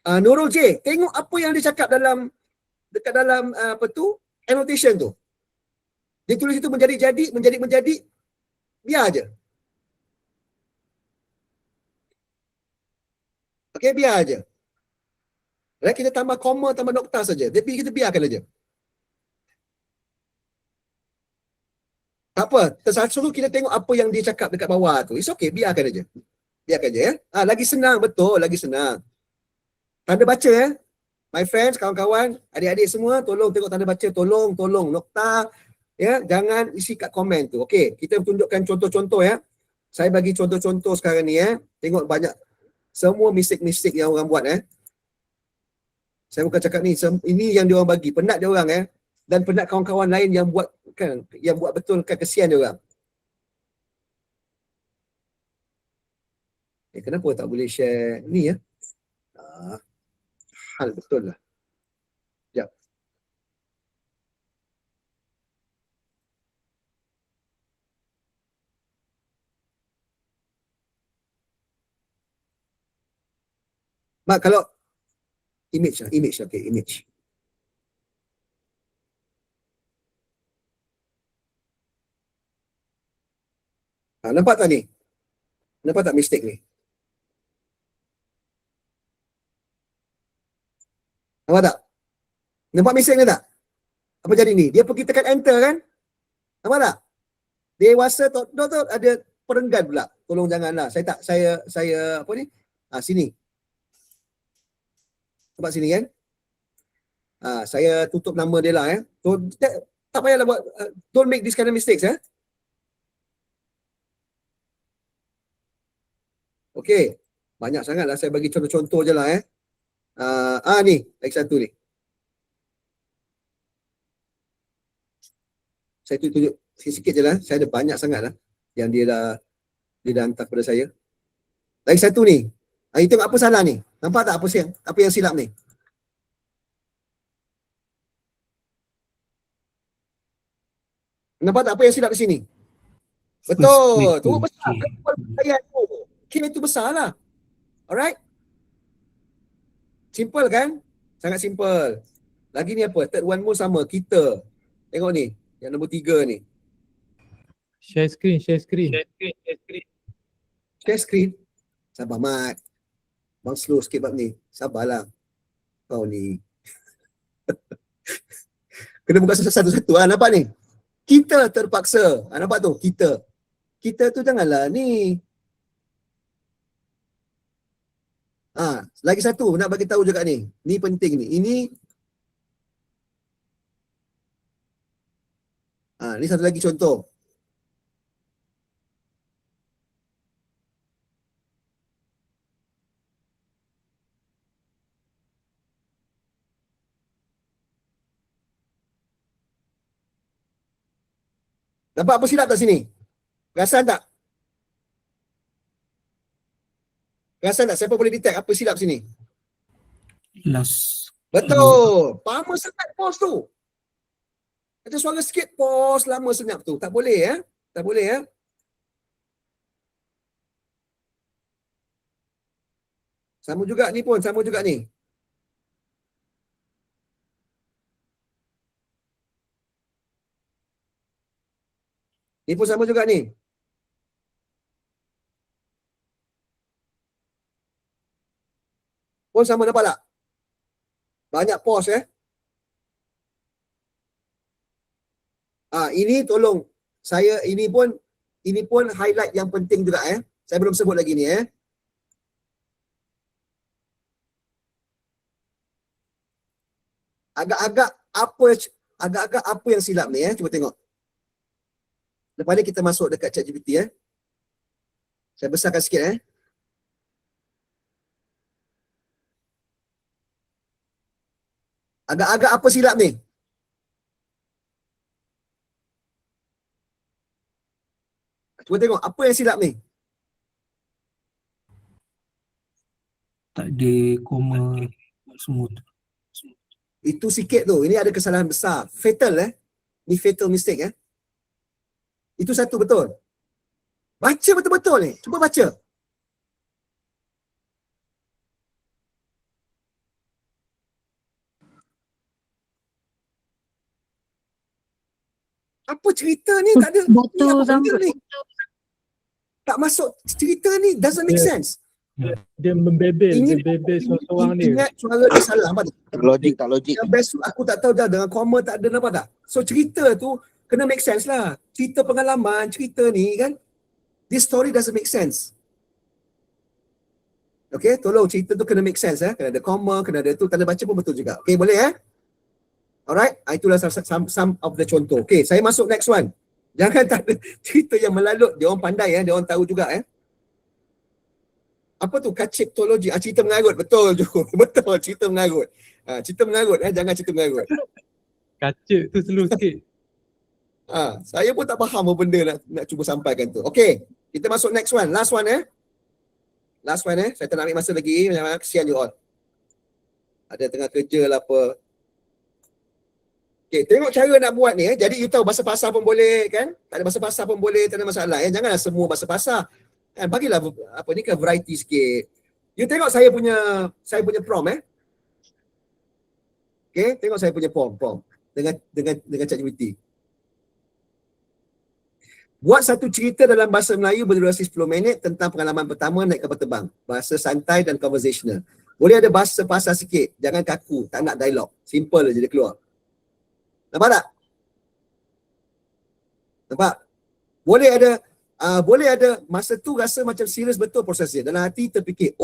Nurul J, tengok apa yang dia cakap dekat dalam annotation tu. Dia tulis itu menjadi, biar aja. Okay, biar aja. Right, kita tambah koma, tambah nokta saja. Tapi kita biarkan aja. Tak apa, tersasul kita tengok apa yang dia cakap dekat bawah tu. It's okay, biarkan aja. Biarkan aja lagi senang, betul, lagi senang. Tanda baca my friends, kawan-kawan, adik-adik semua, tolong tengok tanda baca, tolong nokta jangan isi kat komen tu. Okey, kita tunjukkan contoh-contoh Saya bagi contoh-contoh sekarang ni tengok banyak semua mistake-mistake yang orang buat Saya bukan cakap ni, ini yang dia orang bagi, penat dia orang dan penat kawan-kawan lain yang buat betul kan, kesian dia orang. Kenapa tak boleh share ni hal betul lah. Sekejap. Mak, kalau image, okay, image. Nampak tak ni? Nampak tak mistake ni? Nampak tak? Nampak mistake ni tak? Apa jadi ni? Dia pergi tekan enter kan? Nampak tak? Dewasa tu ada perenggan pula. Tolong janganlah. Saya apa ni? Sini. Nampak sini kan? Saya tutup nama dia lah tak payahlah buat, don't make this kind of mistakes Okay. Banyak sangat lah, saya bagi contoh-contoh je lah ni, lagi satu ni. Saya tunjuk sikit je lah, saya ada banyak sangat lah yang dia dah hantar kepada saya. Lagi satu ni. Tengok apa salah ni. Nampak tak apa yang silap ni? Nampak tak apa yang silap di sini? Betul. Tu besar. Ayat tu. K itu besar lah. Alright? Simple kan? Sangat simple. Lagi ni apa? Third one more sama. Kita. Tengok ni. Yang nombor 3 ni. Share screen. Share screen. Sabar Mat. Bang slow sikit bab ni. Sabarlah. Kau ni. Kena buka satu-satu. Nampak ni? Kita terpaksa. Nampak tu? Kita. Kita tu janganlah ni. Lagi satu nak bagi tahu juga ni. Ni penting ni. Ni satu lagi contoh. Nampak apa silap tak sini? Perasan tak? Perasan tak? Siapa boleh detect apa silap sini? Last. Betul. Lama sangat pause tu. Ada suara sikit pause lama senyap tu. Tak boleh Tak boleh Sama juga ni pun, sama juga ni. Ni pun sama juga ni. Pun sama, nampak tak? Banyak pause ini tolong saya ini pun highlight yang penting juga Saya belum sebut lagi ni Agak-agak apa yang silap ni cuba tengok. Lepas ni kita masuk dekat ChatGPT Saya besarkan sikit Agak-agak apa silap ni? Cuba tengok apa yang silap ni. Tak ada koma semua tu. Itu sikit tu. Ini ada kesalahan besar. Fatal Ni fatal mistake Itu satu betul. Baca betul-betul ni. Cuba baca. Apa cerita ni? Tak ada. Batu Ni apa sama. benda ni? Tak masuk cerita ni. Doesn't make sense. Dia membebel, dia bebel seorang dia. Ingat suara dia salah. Nampak tak? Tak logik. Yang best aku tak tahu dah dengan koma tak ada, nampak tak? So cerita tu kena make sense lah. Cerita pengalaman, cerita ni kan. This story doesn't make sense. Okay, tolong cerita tu kena make sense Kena ada koma, kena ada tu, tanda baca pun betul juga. Okay, boleh Alright, itulah some of the contoh. Okay, saya masuk next one. Jangan tak ada cerita yang melalut. Dia orang pandai dia orang tahu juga Apa tu? Kaciptologi. Cerita mengarut. Betul je. Betul, cerita mengarut. Cerita mengarut jangan cerita mengarut. Kacip tu slow sikit. Saya pun tak faham apa benda nak cuba sampaikan tu. Okay, kita masuk next one. Last one Last one Saya tak nak ambil masa lagi. Kesian you all. Ada tengah kerja lah apa. Okay, tengok cara nak buat ni Jadi you tahu bahasa pasar pun boleh kan? Tak ada bahasa pasar pun boleh, tak ada masalah Janganlah semua bahasa pasar. Bagilah apa ni kan variety sikit. You tengok saya punya prompt Okay, tengok saya punya prompt dengan ChatGPT. Buat satu cerita dalam bahasa Melayu berdurasi 10 minit tentang pengalaman pertama naik kapal terbang. Bahasa santai dan conversational. Boleh ada bahasa pasar sikit, jangan kaku, tak nak dialog. Simple je dia keluar. Nampak tak? Nampak? Boleh ada masa tu rasa macam serius betul proses dia. Dalam hati terfikir,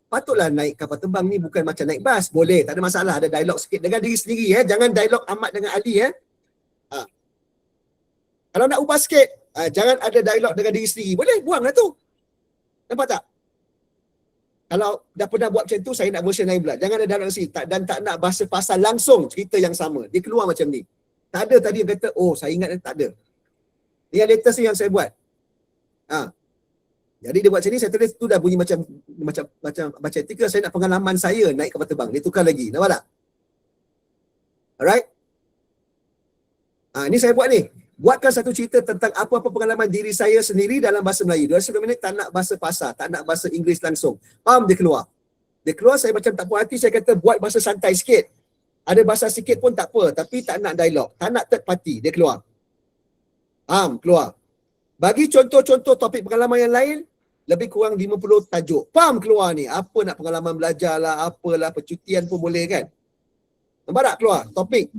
patutlah naik kapal terbang ni bukan macam naik bas. Boleh, tak ada masalah. Ada dialog sikit dengan diri sendiri Jangan dialog amat dengan ahli Kalau nak ubah sikit, jangan ada dialog dengan diri sendiri. Boleh, buanglah tu. Nampak tak? Kalau dah pernah buat macam tu, saya nak version lain pula. Jangan ada dialog sini. Dan tak nak bahasa pasal langsung cerita yang sama. Dia keluar macam ni. Tak ada tadi yang kata, saya ingat tak ada. Yang latest ni yang saya buat. Jadi dia buat macam ni, saya tulis tu dah bunyi macam artikel. Saya nak pengalaman saya naik kapal terbang. Dia tukar lagi. Nampak tak? Alright? Ni saya buat ni. Buatkan satu cerita tentang apa-apa pengalaman diri saya sendiri dalam bahasa Melayu. 20 minit tak nak bahasa pasar, tak nak bahasa Inggeris langsung. Faham dia keluar. Dia keluar, saya macam tak puas hati, saya kata buat bahasa santai sikit. Ada bahasa sikit pun tak apa, tapi tak nak dialog, tak nak third party. Dia keluar. Faham? Keluar. Bagi contoh-contoh topik pengalaman yang lain, lebih kurang 50 tajuk. Faham keluar ni? Apa nak pengalaman belajar lah, apalah, percutian pun boleh kan? Nampak tak keluar? Topik.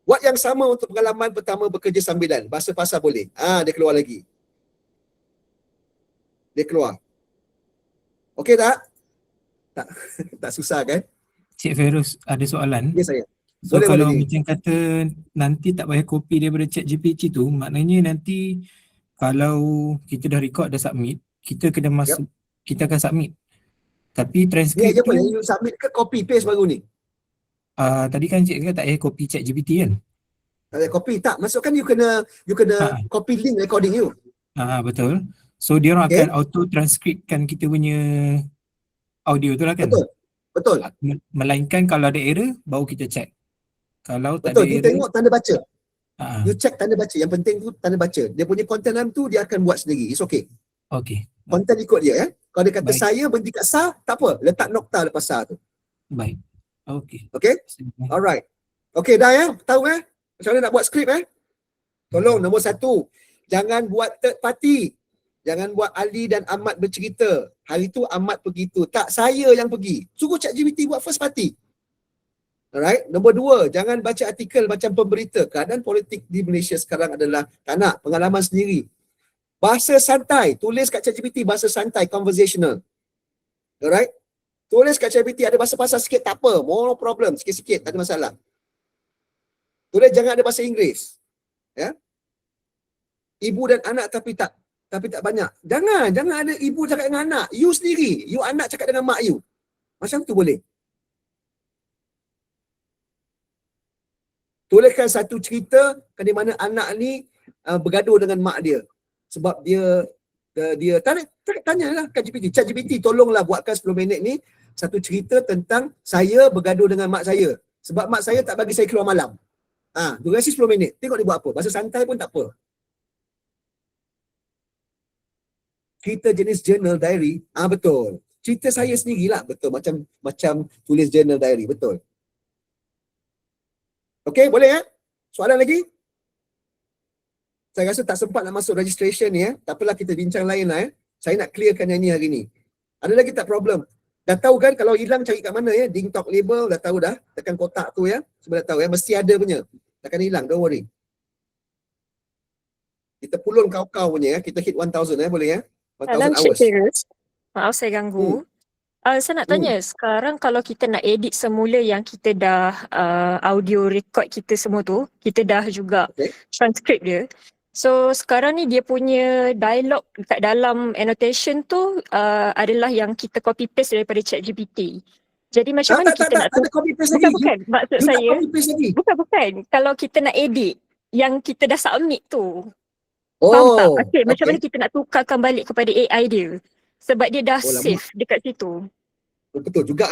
Buat yang sama untuk pengalaman pertama bekerja sambilan. Bahasa pasar boleh. Dia keluar lagi. Dia keluar. Okey tak? Tak, tak susah kan? Cik Feroz ada soalan. Ya saya. So Boleh, kalau boleh, Ji. macam kata nanti tak payah copy daripada ChatGPT tu, maknanya nanti kalau kita dah record, dah submit, kita kena masuk, kita akan submit. Tapi Ni transkrip aja tu, apa? You submit ke copy paste baru ni? tadi kan cik kata tak payah copy ChatGPT kan? Tak ada copy. Tak. Maksudkan you kena Ha. copy link recording you. Betul. So dia orang Okay. akan auto transcriptkan kita punya audio tu lah kan? Betul. Betul. Melainkan kalau ada error, baru kita check. Kalau tak Betul. ada You error, tengok tanda baca. ha, You check tanda baca. Yang penting tu tanda baca. Dia punya content dalam tu dia akan buat sendiri. It's okay. okay. Content ikut dia ya. Kalau dia kata Baik. saya berhenti kat sah, tak apa. Letak nokta lepas sah tu. Baik. Okay. Okay? Alright. Okay dah ya. Tahu macam mana nak buat skrip Tolong nombor 1. Jangan buat third party. Jangan buat Ali dan Ahmad bercerita. Hari tu Ahmad pergi tu. Tak, saya yang pergi. Suruh ChatGPT buat first party. Alright. Nombor 2, jangan baca artikel macam pemberita. Keadaan politik di Malaysia sekarang adalah tak nak, pengalaman sendiri. Bahasa santai. Tulis kat ChatGPT bahasa santai, conversational. Alright. Tulis kat ChatGPT ada bahasa pasar sikit, tak apa. No problem. Sikit-sikit, tak ada masalah. Tulis jangan ada bahasa Inggeris. Ya. Ibu dan anak tapi tak banyak. Jangan ada ibu cakap dengan anak. You sendiri. You anak cakap dengan mak you. Macam tu boleh. Tuliskan satu cerita di mana anak ni bergaduh dengan mak dia. Sebab dia tanyalah kat GPT. ChatGPT tolonglah buatkan 10 minit ni satu cerita tentang saya bergaduh dengan mak saya. Sebab mak saya tak bagi saya keluar malam. Durasi 10 minit. Tengok dia buat apa. Bahasa santai pun tak apa. Cerita jenis journal diary, betul. Cerita saya sendirilah, betul. Macam tulis journal diary, betul. Okey, boleh Soalan lagi? Saya rasa tak sempat nak masuk registration ni Tak apalah, kita bincang lain lah Saya nak clearkan yang ni hari ni. Ada lagi tak problem? Dah tahu kan kalau hilang cari kat mana Ding Talk label dah tahu dah. Tekan kotak tu Semua dah tahu mesti ada punya. Takkan hilang, don't worry. Kita pulun kau-kau punya Kita hit 1000 boleh 1000 Salam Cik hours. Feroz. Maaf saya ganggu. Saya nak tanya, sekarang kalau kita nak edit semula yang kita dah audio record kita semua tu, kita dah juga transcript dia. So sekarang ni dia punya dialog dekat dalam annotation tu adalah yang kita copy paste daripada ChatGPT. Jadi macam mana kita nak ada copy paste lagi. Bukan, maksud You saya. tak copy paste lagi. Bukan. Kalau kita nak edit yang kita dah submit tu. Faham tak? Okay, macam mana kita nak tukarkan balik kepada AI dia? Sebab dia dah save dekat situ. Betul juga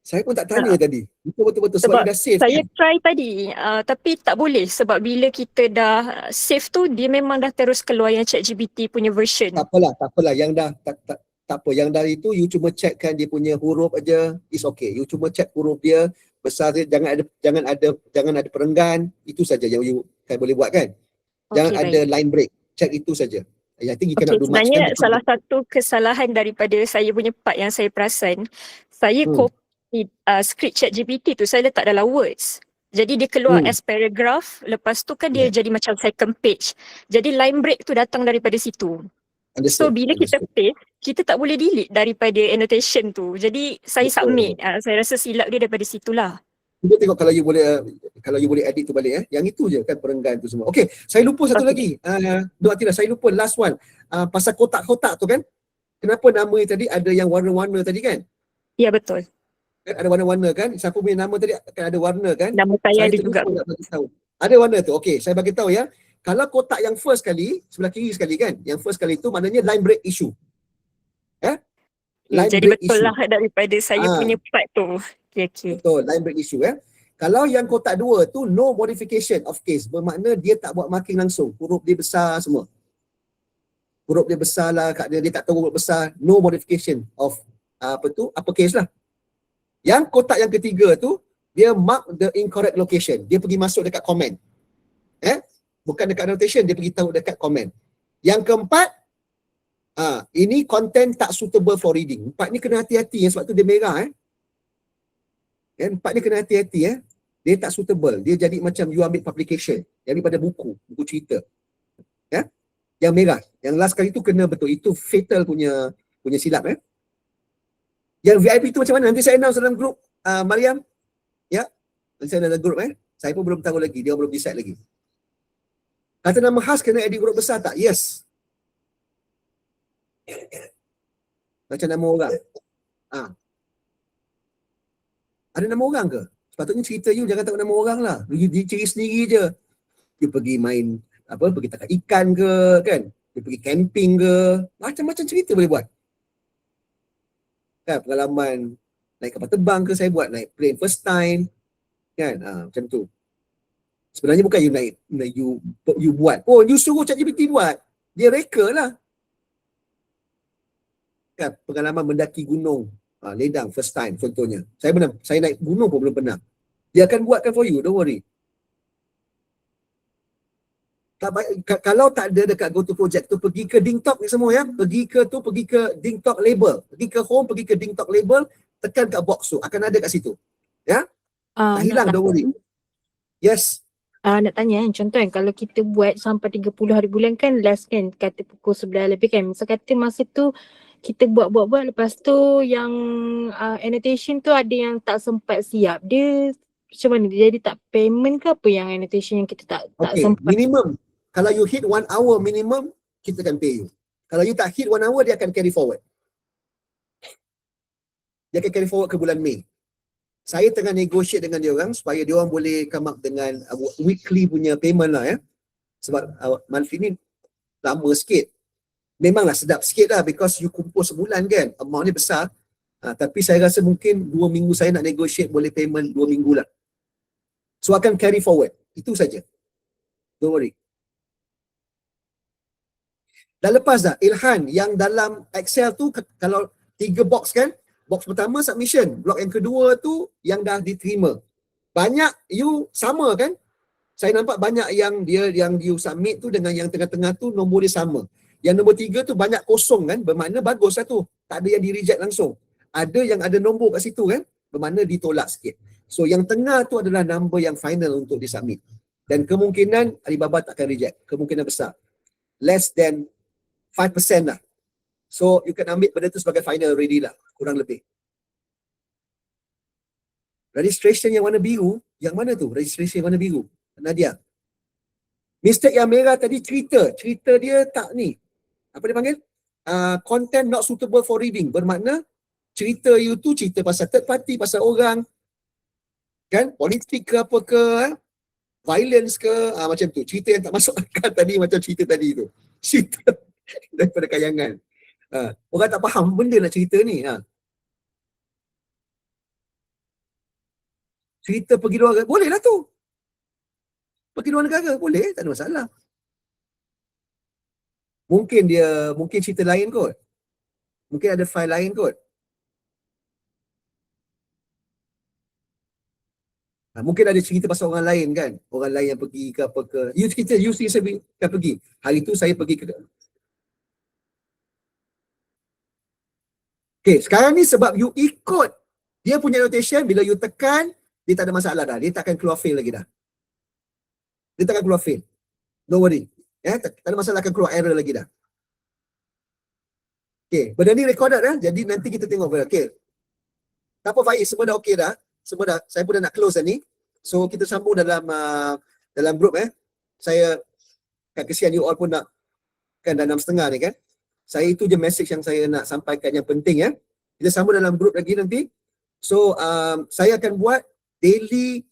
Saya pun tak tanya tadi. Betul-betul sebab dia dah save. Saya try tadi tapi tak boleh sebab bila kita dah save tu dia memang dah terus keluar yang ChatGPT punya version. Tak apalah. Yang dah tak apa. Yang dari itu you cuma checkkan dia punya huruf aja. It's okay. You cuma check huruf dia besar dia, jangan ada perenggan. Itu saja yang you kan boleh buat kan. Jangan ada line break. Check itu saja. I think you cannot do much. Sebenarnya salah satu kesalahan daripada saya punya part yang saya perasan, saya copy script ChatGPT tu saya letak dalam words. Jadi dia keluar as paragraph, lepas tu kan dia jadi macam second page. Jadi line break tu datang daripada situ. So bila kita paste, kita tak boleh delete daripada annotation tu. Jadi saya submit. Saya rasa silap dia daripada situlah. Cuba tengok kalau you boleh edit tu balik Yang itu je kan perenggan tu semua. Okey, saya lupa satu lagi. Dr. Atira, saya lupa last one. Pasal kotak-kotak tu kan. Kenapa nama tadi ada yang warna-warna tadi kan? Ya, betul. Kan ada warna-warna kan? Siapa punya nama tadi akan ada warna kan? Nama saya ada juga. Nak bagi tahu. Ada warna tu. Okey, saya bagi tahu Kalau kotak yang first kali, sebelah kiri sekali kan? Yang first kali tu maknanya line break issue. Line jadi break betul issue. lah daripada saya punya part tu. Okay. Betul, line break issue Kalau yang kotak 2 tu no modification of case, bermakna dia tak buat marking langsung. Huruf dia besar semua. Huruf dia besar lah, dia tak tahu huruf besar, no modification of uppercase lah. Yang kotak yang ketiga tu dia mark the incorrect location. Dia pergi masuk dekat comment. Bukan dekat annotation, dia pergi tahu dekat comment. Yang keempat, ini content tak suitable for reading. Empat ni kena hati-hati sebab tu dia merah 4 ni kena hati-hati dia tak suitable. Dia jadi macam you ambil publication, dia ambil pada buku cerita. Ya? Yang merah, yang last kali tu kena betul. Itu fatal punya silap. Yang VIP tu macam mana? Nanti saya announce dalam grup Mariam. Ya. Nanti saya dalam grup Saya pun belum tahu lagi, dia belum decide lagi. Kata nama khas kena edit huruf besar tak? Yes. Macam nama orang. Ada nama orang ke? Sepatutnya cerita you jangan tahu nama orang lah. You cari sendiri je. You pergi main pergi tangkap ikan ke kan? You pergi camping ke? Macam-macam cerita boleh buat. Kan pengalaman naik kapal terbang ke saya buat, naik plane first time. Kan? Macam tu. Sebenarnya bukan you naik you buat. Oh, you suruh ChatGPT buat. Dia reka lah. Kan pengalaman mendaki gunung Ledang first time contohnya. Saya naik gunung pun belum pernah. Dia akan buatkan for you, don't worry. Kalau tak ada dekat GoTo Project tu, pergi ke DingTalk ni semua ya. Pergi ke DingTalk label. Pergi ke home, pergi ke DingTalk label, tekan kat box tu. Akan ada kat situ. Ya? Tak hilang, don't worry. Yes. Nak tanya contoh kalau kita buat sampai 30 hari bulan kan last kan, kata pukul 11 lebih kan. Misal kata masa tu kita buat lepas tu yang annotation tu ada yang tak sempat siap. Dia macam mana? Dia jadi tak payment ke apa yang annotation yang kita tak sempat? Minimum. Kalau you hit 1 hour minimum, kita akan pay you. Kalau you tak hit 1 hour, dia akan carry forward. Dia akan carry forward ke bulan Mei. Saya tengah negotiate dengan dia orang supaya dia orang boleh come up dengan weekly punya payment lah ya. Sebab monthly ni lama sikit. Memanglah sedap sikit lah because you kumpul sebulan kan. Amount ni besar. Tapi saya rasa mungkin 2 minggu saya nak negotiate boleh payment 2 minggu lah. So akan carry forward. Itu saja. Don't worry. Dah lepas dah Ilhan yang dalam Excel tu kalau 3 box kan. Box pertama submission. Blok yang kedua tu yang dah diterima. Banyak you sama kan? Saya nampak banyak yang you submit tu dengan yang tengah-tengah tu nombor dia sama. Yang nombor 3 tu banyak kosong kan? Bermakna bagus lah tu. Tak ada yang di reject langsung. Ada yang ada nombor kat situ kan? Bermakna ditolak sikit. So yang tengah tu adalah number yang final untuk disubmit. Dan kemungkinan Alibaba tak akan reject. Kemungkinan besar. Less than 5% lah. So you can ambil benda tu sebagai final already lah. Kurang lebih. Registration yang warna biru. Yang mana tu? Registration yang warna biru. Nadia. Mistake yang merah tadi cerita. Cerita dia tak ni. Apa dia panggil? Content not suitable for reading. Bermakna cerita you tu cerita pasal third party, pasal orang. Kan? Politik ke apa ke. Violence ke. Macam tu. Cerita yang tak masuk akal tadi macam cerita tadi tu. Cerita daripada kayangan. Orang tak faham benda nak cerita ni. Cerita pergi luar negara. Boleh lah tu. Pergi luar negara. Boleh. Tak ada masalah. Mungkin cerita lain kot. Mungkin ada file lain kot. Mungkin ada cerita pasal orang lain kan. Orang lain yang pergi ke apa ke. You cerita, saya akan pergi. Hari tu saya pergi ke. Okay, sekarang ni sebab you ikut dia punya notation, bila you tekan, dia tak ada masalah dah. Dia tak akan keluar fail lagi dah. Dia tak akan keluar fail. Don't worry. Tak ada masalah akan keluar error lagi dah. Okay, benda ni recorded jadi nanti kita tengok. Okay. Tak apa Faiz, semua dah okay dah. Semua dah, saya pun dah nak close dah ni. So kita sambung dalam group Saya kat kesian you all pun nak kan dah 6:30 ni kan. Saya itu je message yang saya nak sampaikan yang penting Kita sambung dalam group lagi nanti. So saya akan buat daily.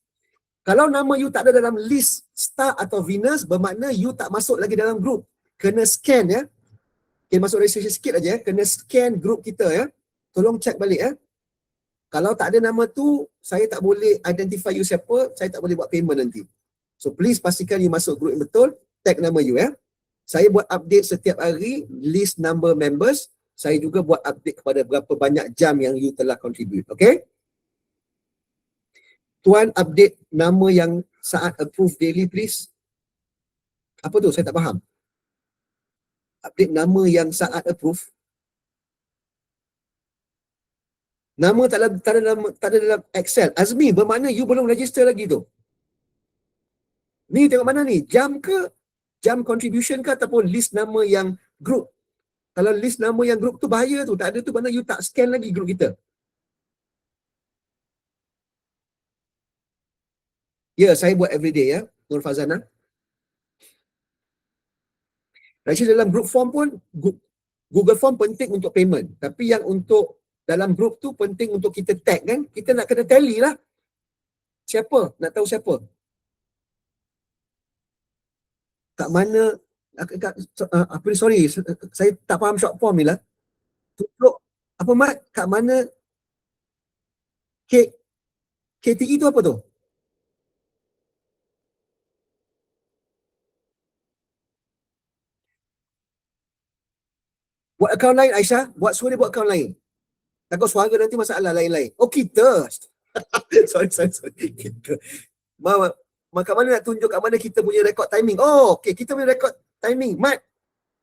Kalau nama you tak ada dalam list Star atau Venus, bermakna you tak masuk lagi dalam group. Kena scan Okay, masuk registration sikit aja kena scan group kita Tolong check balik Kalau tak ada nama tu, saya tak boleh identify you siapa, saya tak boleh buat payment nanti. So please pastikan you masuk group yang betul, tag nama you Saya buat update setiap hari, list number members. Saya juga buat update kepada berapa banyak jam yang you telah contribute. Okay? Tuan update nama yang Saad approve daily please. Apa tu? Saya tak faham. Update nama yang Saad approve. Nama tak ada dalam Excel. Azmi, bermakna you belum register lagi tu. Ni tengok mana ni? Jam ke? Jam contribution ke ataupun list nama yang group? Kalau list nama yang group tu bahaya tu. Tak ada tu mana you tak scan lagi group kita. Ya, saya buat everyday ya, Nur Fazana. Actually dalam group form pun, Google Form penting untuk payment. Tapi yang untuk dalam group tu penting untuk kita tag kan. Kita nak kena tally lah. Siapa? Nak tahu siapa? Kat mana, apa ni, sorry, saya tak faham short form ni lah. Tunjuk, apa Mat? Kat mana KTE tu apa tu? Buat akaun lain Aisyah, buat suara buat akaun lain. Takut suara nanti masalah lain-lain. Oh kita. sorry. Kita. Kat mana nak tunjuk kat mana kita punya rekod timing? Oh, okay, kita punya rekod timing. Mat,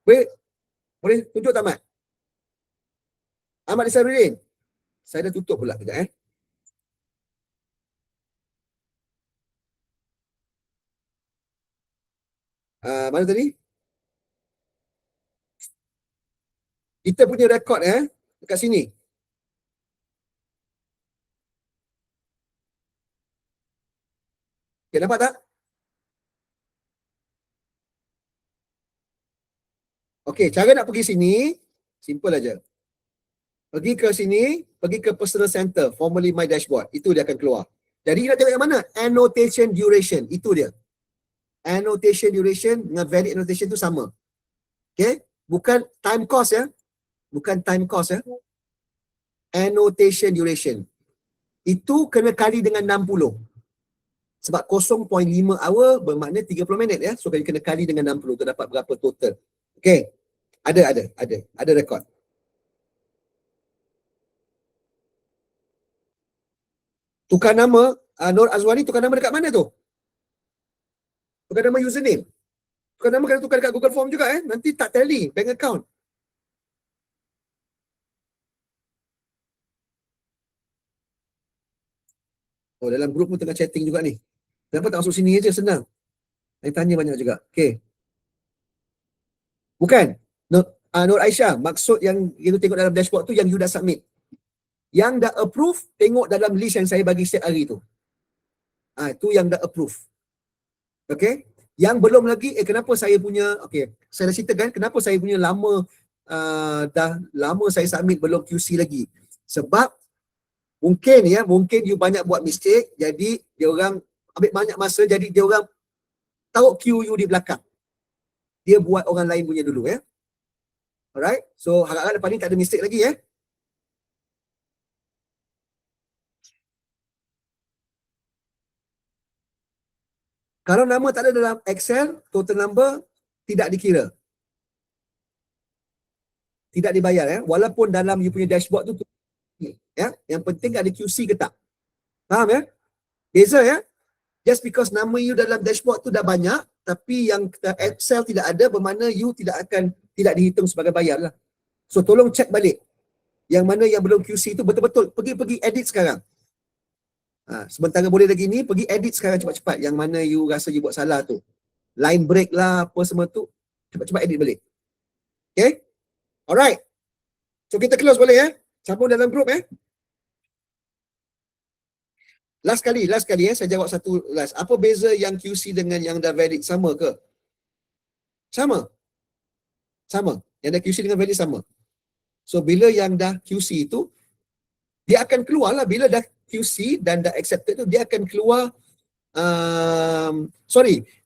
boleh tunjuk tak Mat? Ahmad Isaruddin. Saya dah tutup pula kejap mana tadi? Kita punya rekod dekat sini. Okay, nampak tak? Okey, cara nak pergi sini, simple aja. Pergi ke sini, pergi ke personal center, formerly my dashboard. Itu dia akan keluar. Jadi nak tengok yang mana? Annotation duration. Itu dia. Annotation duration dengan valid annotation tu sama. Okay? Bukan time cost ya. Bukan time cost ya. Annotation duration. Itu kena kali dengan 60. Sebab 0.5 hour bermakna 30 minit ya. So kena kali dengan 60 tu dapat berapa total. Okay. Ada rekod. Tukar nama, Nur Azwani tukar nama dekat mana tu? Tukar nama username. Tukar nama kena tukar dekat Google Form juga Nanti tak tally bank account. Oh, dalam grup pun tengah chatting juga ni. Kenapa tak masuk sini aja, senang. Saya tanya banyak juga. Okay. Bukan. Nur Aisyah, maksud yang you tengok dalam dashboard tu yang you dah submit. Yang dah approve, tengok dalam list yang saya bagi setiap hari tu. Itu yang dah approve. Okay. Yang belum lagi, kenapa saya punya, okay, saya dah ceritakan kenapa saya punya dah lama saya submit belum QC lagi. Sebab mungkin you banyak buat mistake, jadi dia orang ambil banyak masa, jadi dia orang taruh queue you di belakang. Dia buat orang lain punya dulu Alright, so harap-harap lepas ni tak ada mistake lagi Kalau nama tak ada dalam Excel, total number tidak dikira. Tidak dibayar walaupun dalam you punya dashboard tu Yang penting ada QC ke tak. Faham Beza Just because nama you dalam dashboard tu dah banyak, tapi yang Excel tidak ada, bermakna you tidak dihitung sebagai bayar lah. So tolong check balik. Yang mana yang belum QC tu betul-betul. Pergi edit sekarang. Sementara boleh lagi ni, pergi edit sekarang cepat-cepat. Yang mana you rasa you buat salah tu. Line break lah, apa semua tu. Cepat-cepat edit balik. Okay? Alright. So kita close boleh Sambung dalam group Last kali saya jawab satu last. Apa beza yang QC dengan yang dah valid? Sama ke? Sama. Yang dah QC dengan valid sama. So bila yang dah QC itu, dia akan keluar lah. Bila dah QC dan dah accepted tu, dia akan keluar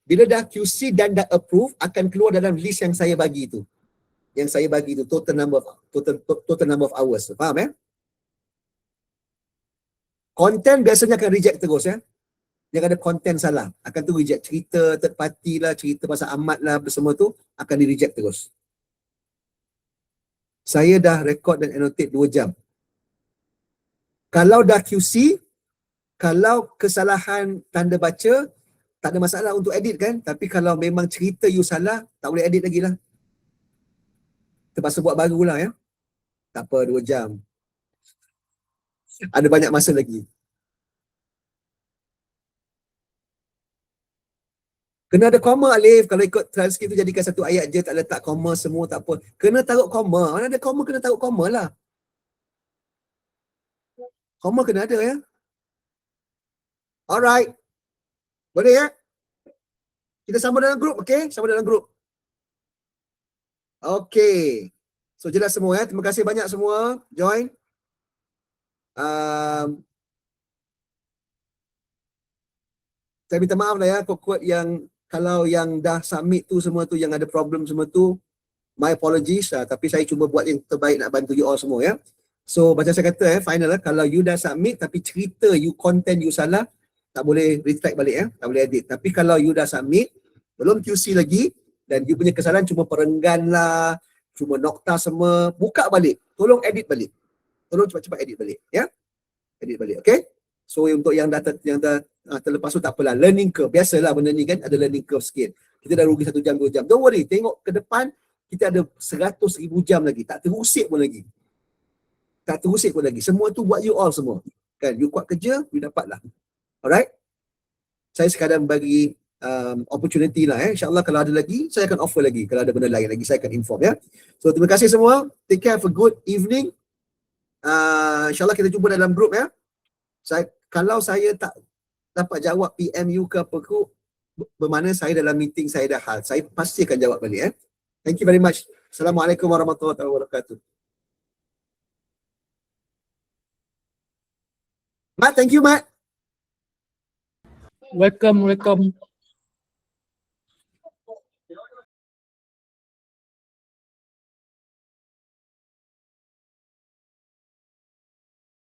bila dah QC dan dah approve, akan keluar dalam list yang saya bagi tu. Yang saya bagi tu total number of hours. Faham Content biasanya akan reject terus Yang ada content salah akan tu reject. Cerita third party lah, cerita pasal Ahmad lah, semua tu akan di reject terus. Saya dah record dan annotate 2 jam. Kalau dah QC, kalau kesalahan tanda baca, tak ada masalah untuk edit kan. Tapi kalau memang cerita you salah, tak boleh edit lagi lah. Terpaksa buat baru lah Tak apa, 2 jam. Ada banyak masa lagi. Kena ada koma, Alif. Kalau ikut transkrip tu jadikan satu ayat je, tak letak koma semua, tak apa. Kena taruh koma. Mana ada koma, kena taruh koma lah. Koma kena ada ya. Alright. Boleh ya? Kita sama dalam grup, okay? Sama dalam grup. Okay. So jelas semua ya. Terima kasih banyak semua join. Saya minta maaf lah ya, quote yang kalau yang dah submit tu semua tu, yang ada problem semua tu, my apologies, tapi saya cuba buat yang terbaik nak bantu you all semua ya. So macam saya kata final lah, kalau you dah submit tapi cerita you content you salah, tak boleh retract balik ya, tak boleh edit. Tapi kalau you dah submit, belum QC lagi, dan you punya kesalahan cuma perenggan lah, cuma nokta semua, buka balik, tolong edit balik. Tolong cepat-cepat edit balik ya. Edit balik, okay? So untuk yang dah terlepas tu tak apalah, learning curve. Biasalah benda ni kan, ada learning curve sikit. Kita dah rugi 1 jam 2 jam. Don't worry, tengok ke depan kita ada 100,000 jam lagi. Tak terusik pun lagi. Tak terusik pun lagi. Semua tu buat you all semua. Kan, you kuat kerja, you dapatlah. Alright? Saya sekadar bagi opportunity lah InsyaAllah kalau ada lagi, saya akan offer lagi. Kalau ada benda lain lagi, saya akan inform ya. So terima kasih semua. Take care, have a good evening. InsyaAllah kita jumpa dalam grup ya. Kalau saya tak dapat jawab PM you ke apa ke, bermakna saya dalam meeting saya dah hal. Saya pasti akan jawab balik ya. Thank you very much. Assalamualaikum warahmatullahi wabarakatuh. Mat, thank you Mat. Welcome.